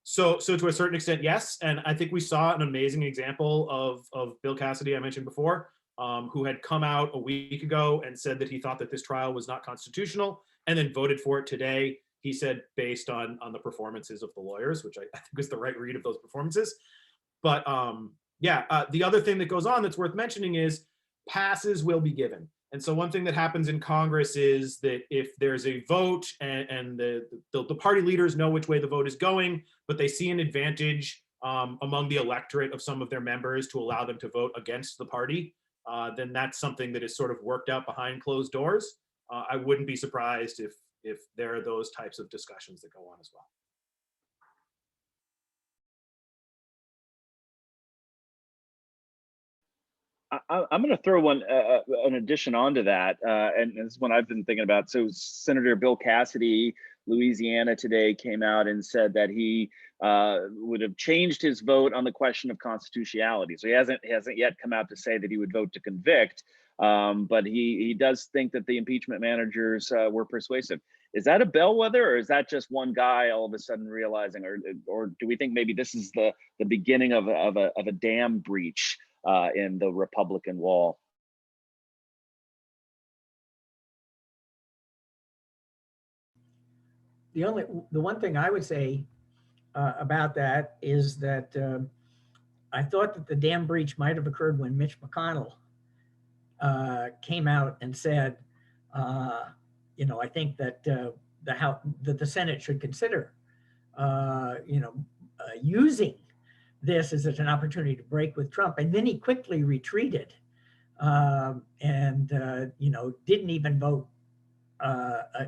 So to a certain extent, yes. And I think we saw an amazing example of Bill Cassidy, I mentioned before, who had come out a week ago and said that he thought that this trial was not constitutional and then voted for it today. He said based on the performances of the lawyers, which I think was the right read of those performances. But the other thing that goes on that's worth mentioning is passes will be given. And so one thing that happens in Congress is that if there's a vote and the party leaders know which way the vote is going, but they see an advantage among the electorate of some of their members to allow them to vote against the party, then that's something that is sort of worked out behind closed doors. I wouldn't be surprised if there are those types of discussions that go on as well. I'm going to throw an addition onto that, and this is one I've been thinking about. So Senator Bill Cassidy, Louisiana, today came out and said that he would have changed his vote on the question of constitutionality. So he hasn't yet come out to say that he would vote to convict, but he does think that the impeachment managers were persuasive. Is that a bellwether, or is that just one guy all of a sudden realizing, or do we think maybe this is the beginning of a dam breach in the Republican wall? The one thing I would say about that is that I thought that the dam breach might have occurred when Mitch McConnell came out and said, I think that the Senate should consider, using this as an opportunity to break with Trump. And then he quickly retreated and didn't even vote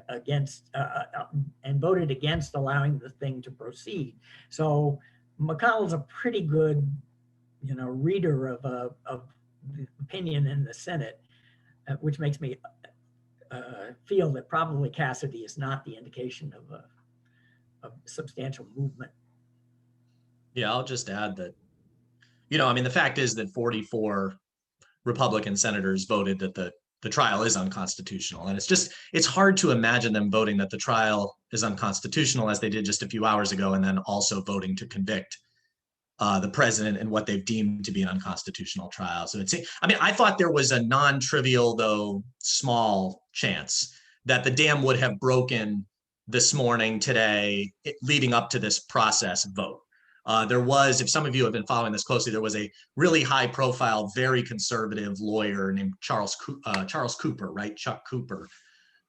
against and voted against allowing the thing to proceed. So McConnell's a pretty good, reader of the opinion in the Senate, which makes me feel that probably Cassidy is not the indication of substantial movement. Yeah, I'll just add that, the fact is that 44 Republican senators voted that the the trial is unconstitutional. And it's hard to imagine them voting that the trial is unconstitutional as they did just a few hours ago, and then also voting to convict the president in what they've deemed to be an unconstitutional trial. So I thought there was a non-trivial, though small, chance that the dam would have broken this morning, today, leading up to this process vote. There was, if some of you have been following this closely, there was a really high-profile, very conservative lawyer named Charles Cooper, right? Chuck Cooper,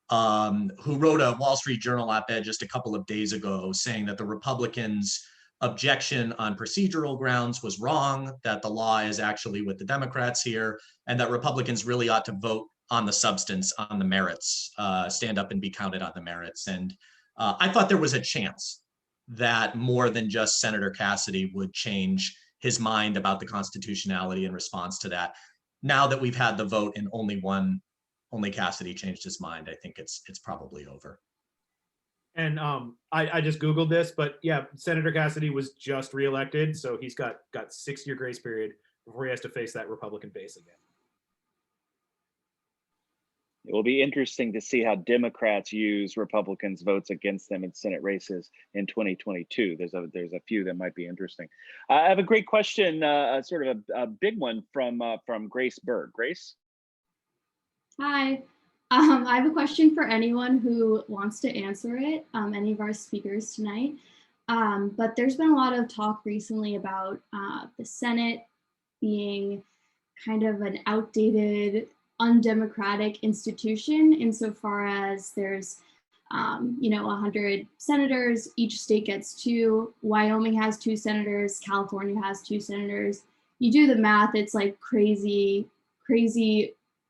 who wrote a Wall Street Journal op-ed just a couple of days ago saying that the Republicans' objection on procedural grounds was wrong, that the law is actually with the Democrats here, and that Republicans really ought to vote on the substance, on the merits, stand up and be counted on the merits. And I thought there was a chance that more than just Senator Cassidy would change his mind about the constitutionality in response to that. Now that we've had the vote and only Cassidy changed his mind, I think it's probably over. And I just Googled this, but yeah, Senator Cassidy was just reelected, so he's got 6-year grace period before he has to face that Republican base again. It will be interesting to see how Democrats use Republicans' votes against them in Senate races in 2022. There's a few that might be interesting. I have a great question, sort of a big one from Grace Berg. Grace? Hi. I have a question for anyone who wants to answer it, any of our speakers tonight. But there's been a lot of talk recently about the Senate being kind of an outdated, undemocratic institution insofar as there's 100 senators, each state gets 2, Wyoming has 2 senators, California has 2 senators. You do the math, it's like crazy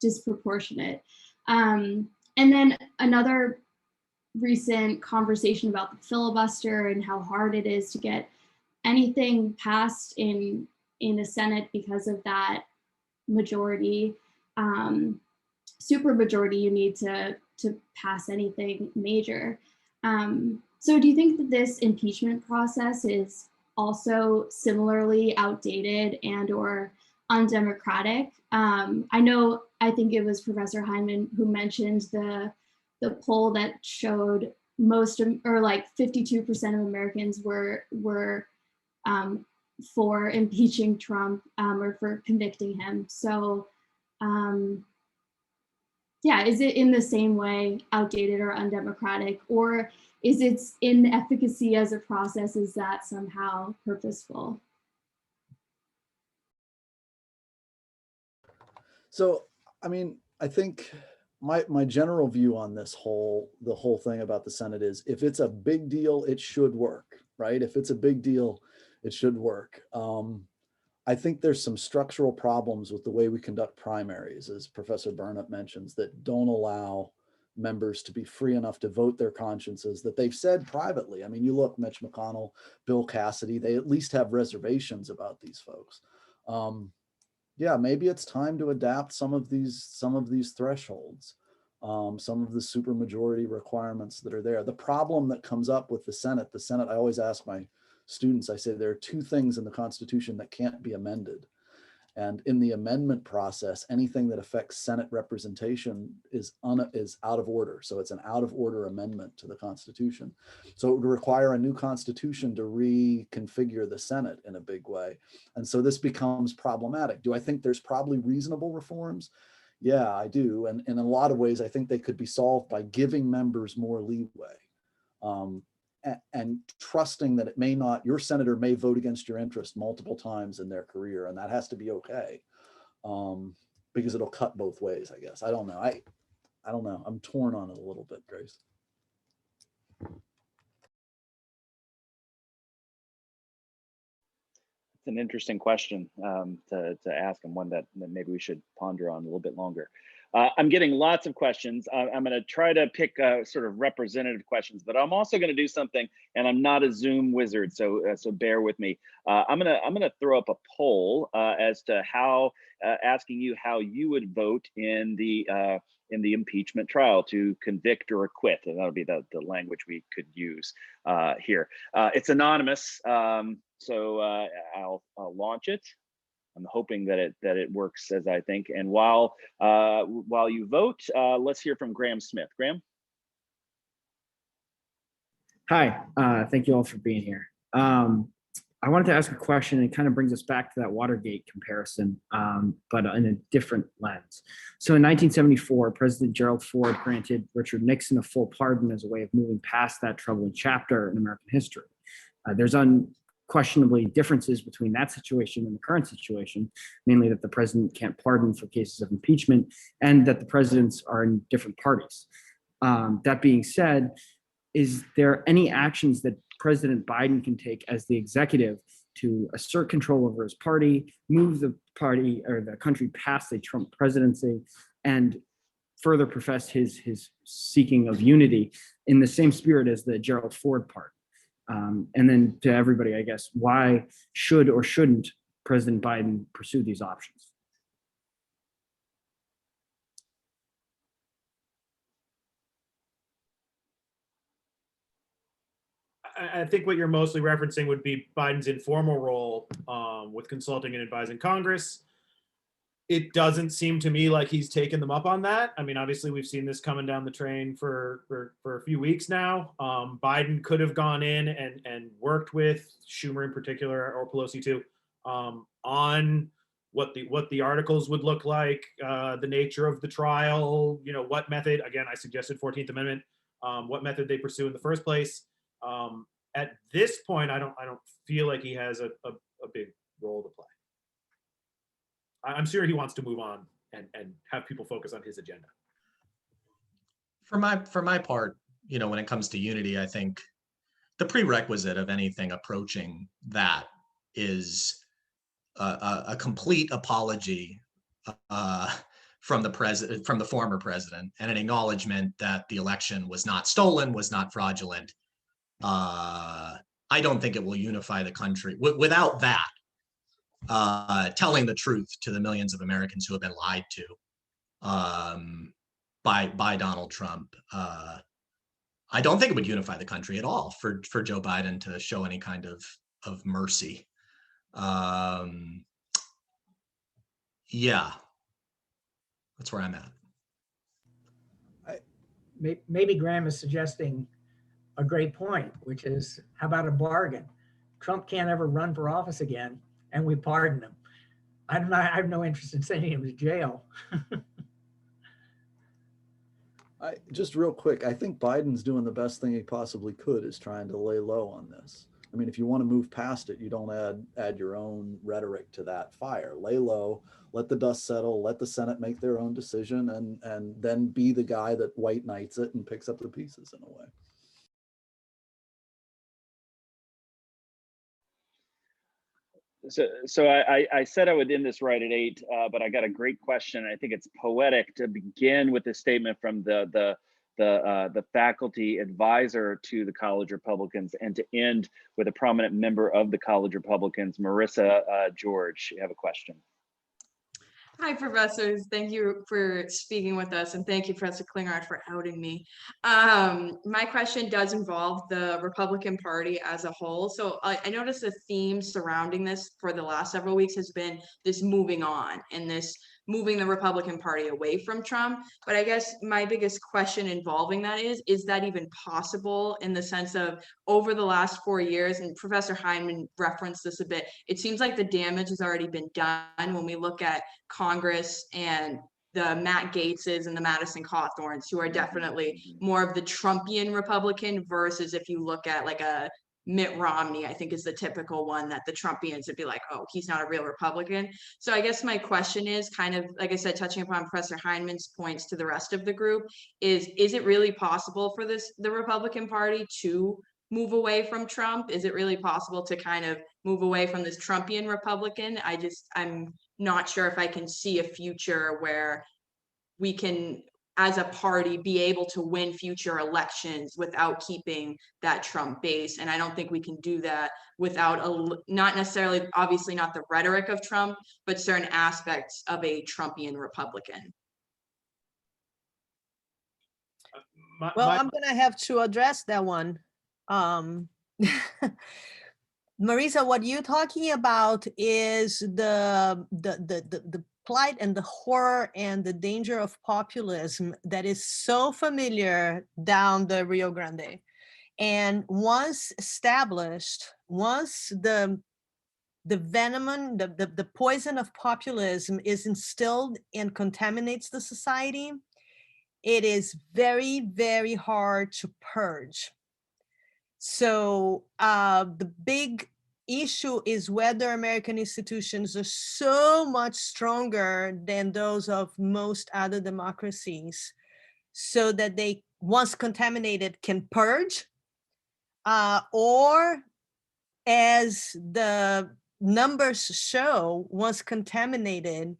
disproportionate. And then another recent conversation about the filibuster and how hard it is to get anything passed in the Senate because of that majority, super majority you need to pass anything major. So do you think that this impeachment process is also similarly outdated and or undemocratic? I think it was Professor Hindman who mentioned the poll that showed like 52% of Americans were for impeaching Trump or for convicting him. So yeah, is it in the same way outdated or undemocratic, or is its inefficacy as a process, is that somehow purposeful? So, I mean, I think my general view on the whole thing about the Senate is, if it's a big deal, it should work, right? If it's a big deal, it should work. I think there's some structural problems with the way we conduct primaries, as Professor Burnep mentions, that don't allow members to be free enough to vote their consciences, that they've said privately. I mean, you look, Mitch McConnell, Bill Cassidy, they at least have reservations about these folks. Yeah, maybe it's time to adapt some of these thresholds, some of the supermajority requirements that are there. The problem that comes up with the Senate, I always ask my students, I say there are 2 things in the Constitution that can't be amended. And in the amendment process, anything that affects Senate representation is out of order. So it's an out of order amendment to the Constitution. So it would require a new Constitution to reconfigure the Senate in a big way. And so this becomes problematic. Do I think there's probably reasonable reforms? Yeah, I do. And in a lot of ways, I think they could be solved by giving members more leeway. And trusting that your senator may vote against your interest multiple times in their career, and that has to be okay, because it'll cut both ways, I guess. I don't know. I don't know. I'm torn on it a little bit, Grace. It's an interesting question to ask, and one that maybe we should ponder on a little bit longer. I'm getting lots of questions. I'm going to try to pick sort of representative questions, but I'm also going to do something, and I'm not a Zoom wizard, so bear with me. I'm gonna throw up a poll as to how, asking you how you would vote in the impeachment trial, to convict or acquit, and that'll be the language we could use here. It's anonymous, so I'll launch it. I'm hoping that it works as I think. And while you vote, let's hear from Graham Smith. Graham. Hi, thank you all for being here. I wanted to ask a question, and it kind of brings us back to that Watergate comparison, but in a different lens. So in 1974, President Gerald Ford granted Richard Nixon a full pardon as a way of moving past that troubling chapter in American history. There's unquestionably differences between that situation and the current situation, mainly that the president can't pardon for cases of impeachment and that the presidents are in different parties. That being said, is there any actions that President Biden can take as the executive to assert control over his party, move the party or the country past a Trump presidency, and further profess his seeking of unity in the same spirit as the Gerald Ford pardon? And then to everybody, I guess, why should or shouldn't President Biden pursue these options? I think what you're mostly referencing would be Biden's informal role with consulting and advising Congress. It doesn't seem to me like he's taken them up on that. I mean, obviously, we've seen this coming down the train for a few weeks now. Biden could have gone in and worked with Schumer in particular, or Pelosi too, on what the articles would look like, the nature of the trial, what method. Again, I suggested 14th Amendment, what method they pursue in the first place. At this point, I don't feel like he has a big role to play. I'm sure he wants to move on and have people focus on his agenda. For my part, when it comes to unity, I think the prerequisite of anything approaching that is a complete apology from the former president, and an acknowledgement that the election was not stolen, was not fraudulent. I don't think it will unify the country. Without that, telling the truth to the millions of Americans who have been lied to by Donald Trump, I don't think it would unify the country at all for Joe Biden to show any kind of mercy. Yeah, that's where I'm at. Maybe Graham is suggesting a great point, which is, how about a bargain? Trump can't ever run for office again, and we pardon him. I have no interest in sending him to jail. Just real quick, I think Biden's doing the best thing he possibly could, is trying to lay low on this. I mean, if you want to move past it, you don't add your own rhetoric to that fire. Lay low, let the dust settle, let the Senate make their own decision, and then be the guy that white knights it and picks up the pieces in a way. So I said I would end this right at 8, but I got a great question. I think it's poetic to begin with a statement from the faculty advisor to the College Republicans, and to end with a prominent member of the College Republicans, Marissa George. You have a question. Hi, professors. Thank you for speaking with us, and thank you, Professor Klinghard, for outing me. My question does involve the Republican Party as a whole. So I noticed the theme surrounding this for the last several weeks has been this moving on and this moving the Republican Party away from Trump. But I guess my biggest question involving that is that even possible, in the sense of, over the last 4 years, and Professor Hindman referenced this a bit, it seems like the damage has already been done when we look at Congress and the Matt Gaetzes and the Madison Cawthorns, who are definitely more of the Trumpian Republican, versus if you look at like a Mitt Romney, I think is the typical one that the Trumpians would be like, oh, he's not a real Republican. So I guess my question is, kind of, like I said, touching upon Professor Hindman's points to the rest of the group, is it really possible for the Republican Party to move away from Trump? Is it really possible to kind of move away from this Trumpian Republican? I'm not sure if I can see a future where we can, as a party, be able to win future elections without keeping that Trump base. And I don't think we can do that without not necessarily, obviously not the rhetoric of Trump, but certain aspects of a Trumpian Republican. Well, I'm going to have to address that one. Marisa, what you're talking about is the plight and the horror and the danger of populism that is so familiar down the Rio Grande. And once established, once the venom, the poison of populism is instilled and contaminates the society, it is very, very hard to purge. So the big issue is whether American institutions are so much stronger than those of most other democracies, so that they, once contaminated, can purge, or as the numbers show, once contaminated,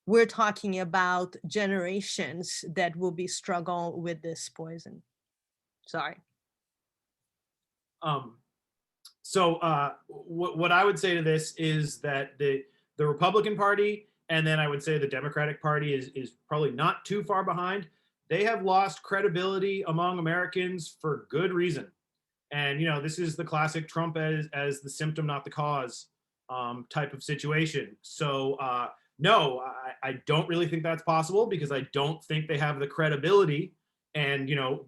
we're talking about generations that will be struggling with this poison. Sorry. So what I would say to this is that the Republican Party, and then I would say the Democratic Party is probably not too far behind. They have lost credibility among Americans for good reason. And, you know, this is the classic Trump as the symptom, not the cause type of situation. So no, I don't really think that's possible, because I don't think they have the credibility, and, you know,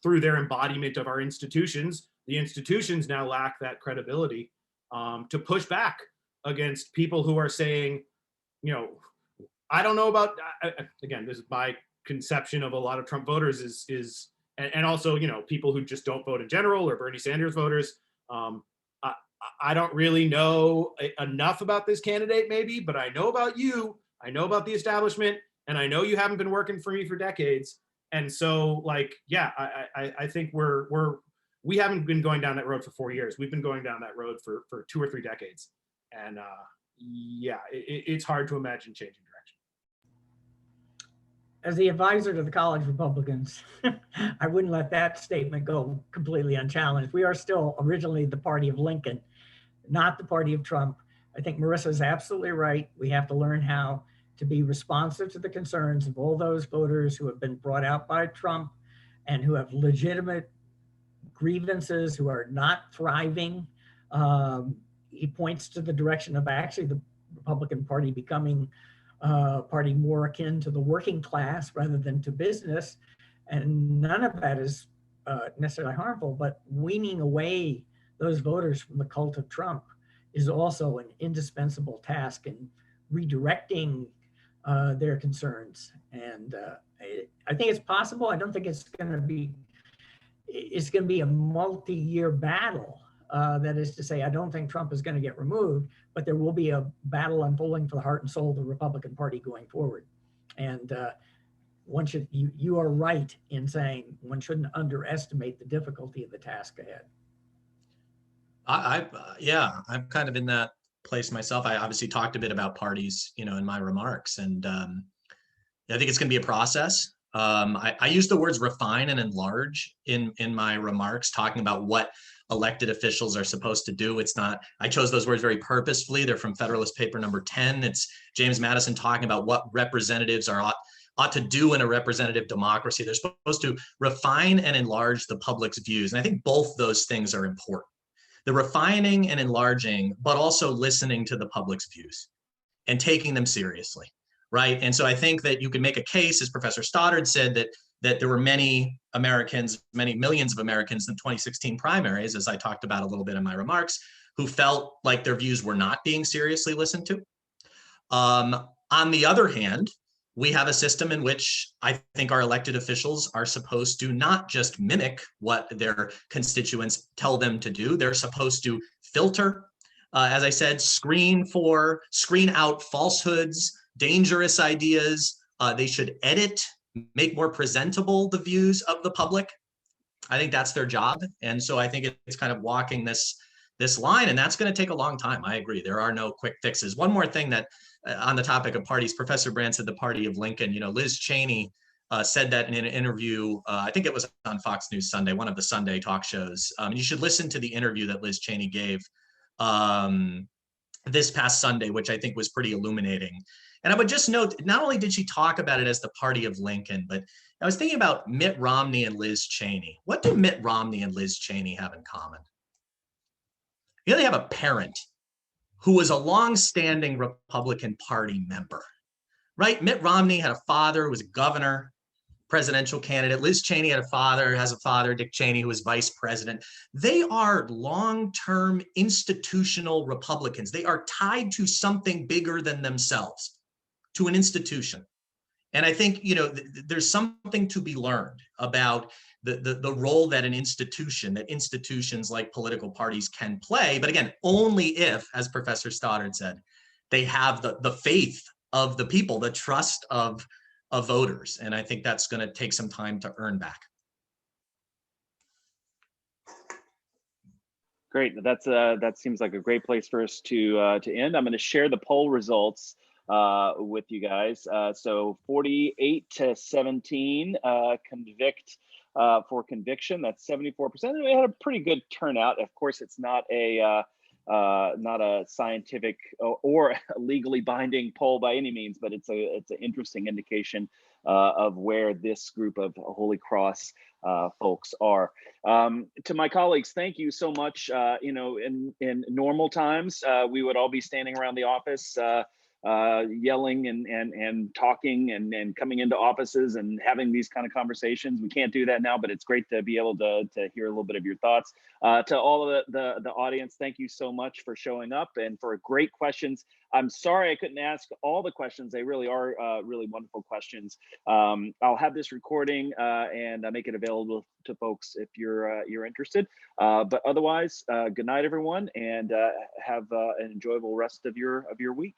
through their embodiment of our institutions, the institutions now lack that credibility to push back against people who are saying, you know, I don't know about, again, this is my conception of a lot of Trump voters is and also, you know, people who just don't vote in general, or Bernie Sanders voters. I don't really know enough about this candidate, maybe, but I know about you, I know about the establishment, and I know you haven't been working for me for decades. And so, like, yeah, I think we haven't been going down that road for 4 years. We've been going down that road for 2 or 3 decades. And yeah, it's hard to imagine changing direction. As the advisor to the college Republicans, I wouldn't let that statement go completely unchallenged. We are still originally the party of Lincoln, not the party of Trump. I think Marissa is absolutely right. We have to learn how to be responsive to the concerns of all those voters who have been brought out by Trump and who have legitimate grievances, who are not thriving. He points to the direction of actually the Republican Party becoming a party more akin to the working class rather than to business. And none of that is necessarily harmful, but weaning away those voters from the cult of Trump is also an indispensable task in redirecting their concerns. And I think it's possible. I don't think it's going to be a multi-year battle. That is to say, I don't think Trump is going to get removed, but there will be a battle unfolding for the heart and soul of the Republican Party going forward. And you are right in saying one shouldn't underestimate the difficulty of the task ahead. Yeah, I'm kind of in that place myself. I obviously talked a bit about parties, you know, in my remarks, and I think it's going to be a process. I use the words refine and enlarge in my remarks, talking about what elected officials are supposed to do. It's not, I chose those words very purposefully. They're from Federalist Paper number 10. It's James Madison talking about what representatives ought to do in a representative democracy. They're supposed to refine and enlarge the public's views. And I think both those things are important. The refining and enlarging, but also listening to the public's views and taking them seriously, right? And so I think that you can make a case, as Professor Stoddard said, that there were many Americans, many millions of Americans in the 2016 primaries, as I talked about a little bit in my remarks, who felt like their views were not being seriously listened to. On the other hand, we have a system in which I think our elected officials are supposed to not just mimic what their constituents tell them to do. They're supposed to filter, as I said, screen out falsehoods, dangerous ideas. They should edit, make more presentable the views of the public. I think that's their job. And so I think it's kind of walking this line, and that's going to take a long time. I agree. There are no quick fixes. One more thing that on the topic of parties, Professor Brand said the party of Lincoln. You know, Liz Cheney said that in an interview, I think it was on Fox News Sunday, one of the Sunday talk shows. You should listen to the interview that Liz Cheney gave this past Sunday, which I think was pretty illuminating. And I would just note, not only did she talk about it as the party of Lincoln, but I was thinking about Mitt Romney and Liz Cheney. What do Mitt Romney and Liz Cheney have in common? they have a parent who was a long-standing Republican Party member, right? Mitt Romney had a father who was a governor, presidential candidate. Liz Cheney has a father, Dick Cheney, who was vice president. They are long-term institutional Republicans. They are tied to something bigger than themselves, to an institution. And I think, there's something to be learned about the role that institutions like political parties can play. But again, only if, as Professor Stoddard said, they have the faith of the people, the trust of voters. And I think that's going to take some time to earn back. Great. That seems like a great place for us to end. I'm going to share the poll results with you guys. So 48 to 17 convict for conviction. That's 74%. We had a pretty good turnout. Of course, it's not a scientific or legally binding poll by any means, but it's an interesting indication of where this group of Holy Cross folks are. To my colleagues, thank you so much. In normal times, we would all be standing around the office yelling and talking and coming into offices and having these kind of conversations. We can't do that now, but it's great to be able to hear a little bit of your thoughts. To all of the audience, thank you so much for showing up and for great questions. I'm sorry I couldn't ask all the questions. They really are really wonderful questions. I'll have this recording and make it available to folks if you're interested. But otherwise, good night, everyone, and have an enjoyable rest of your week.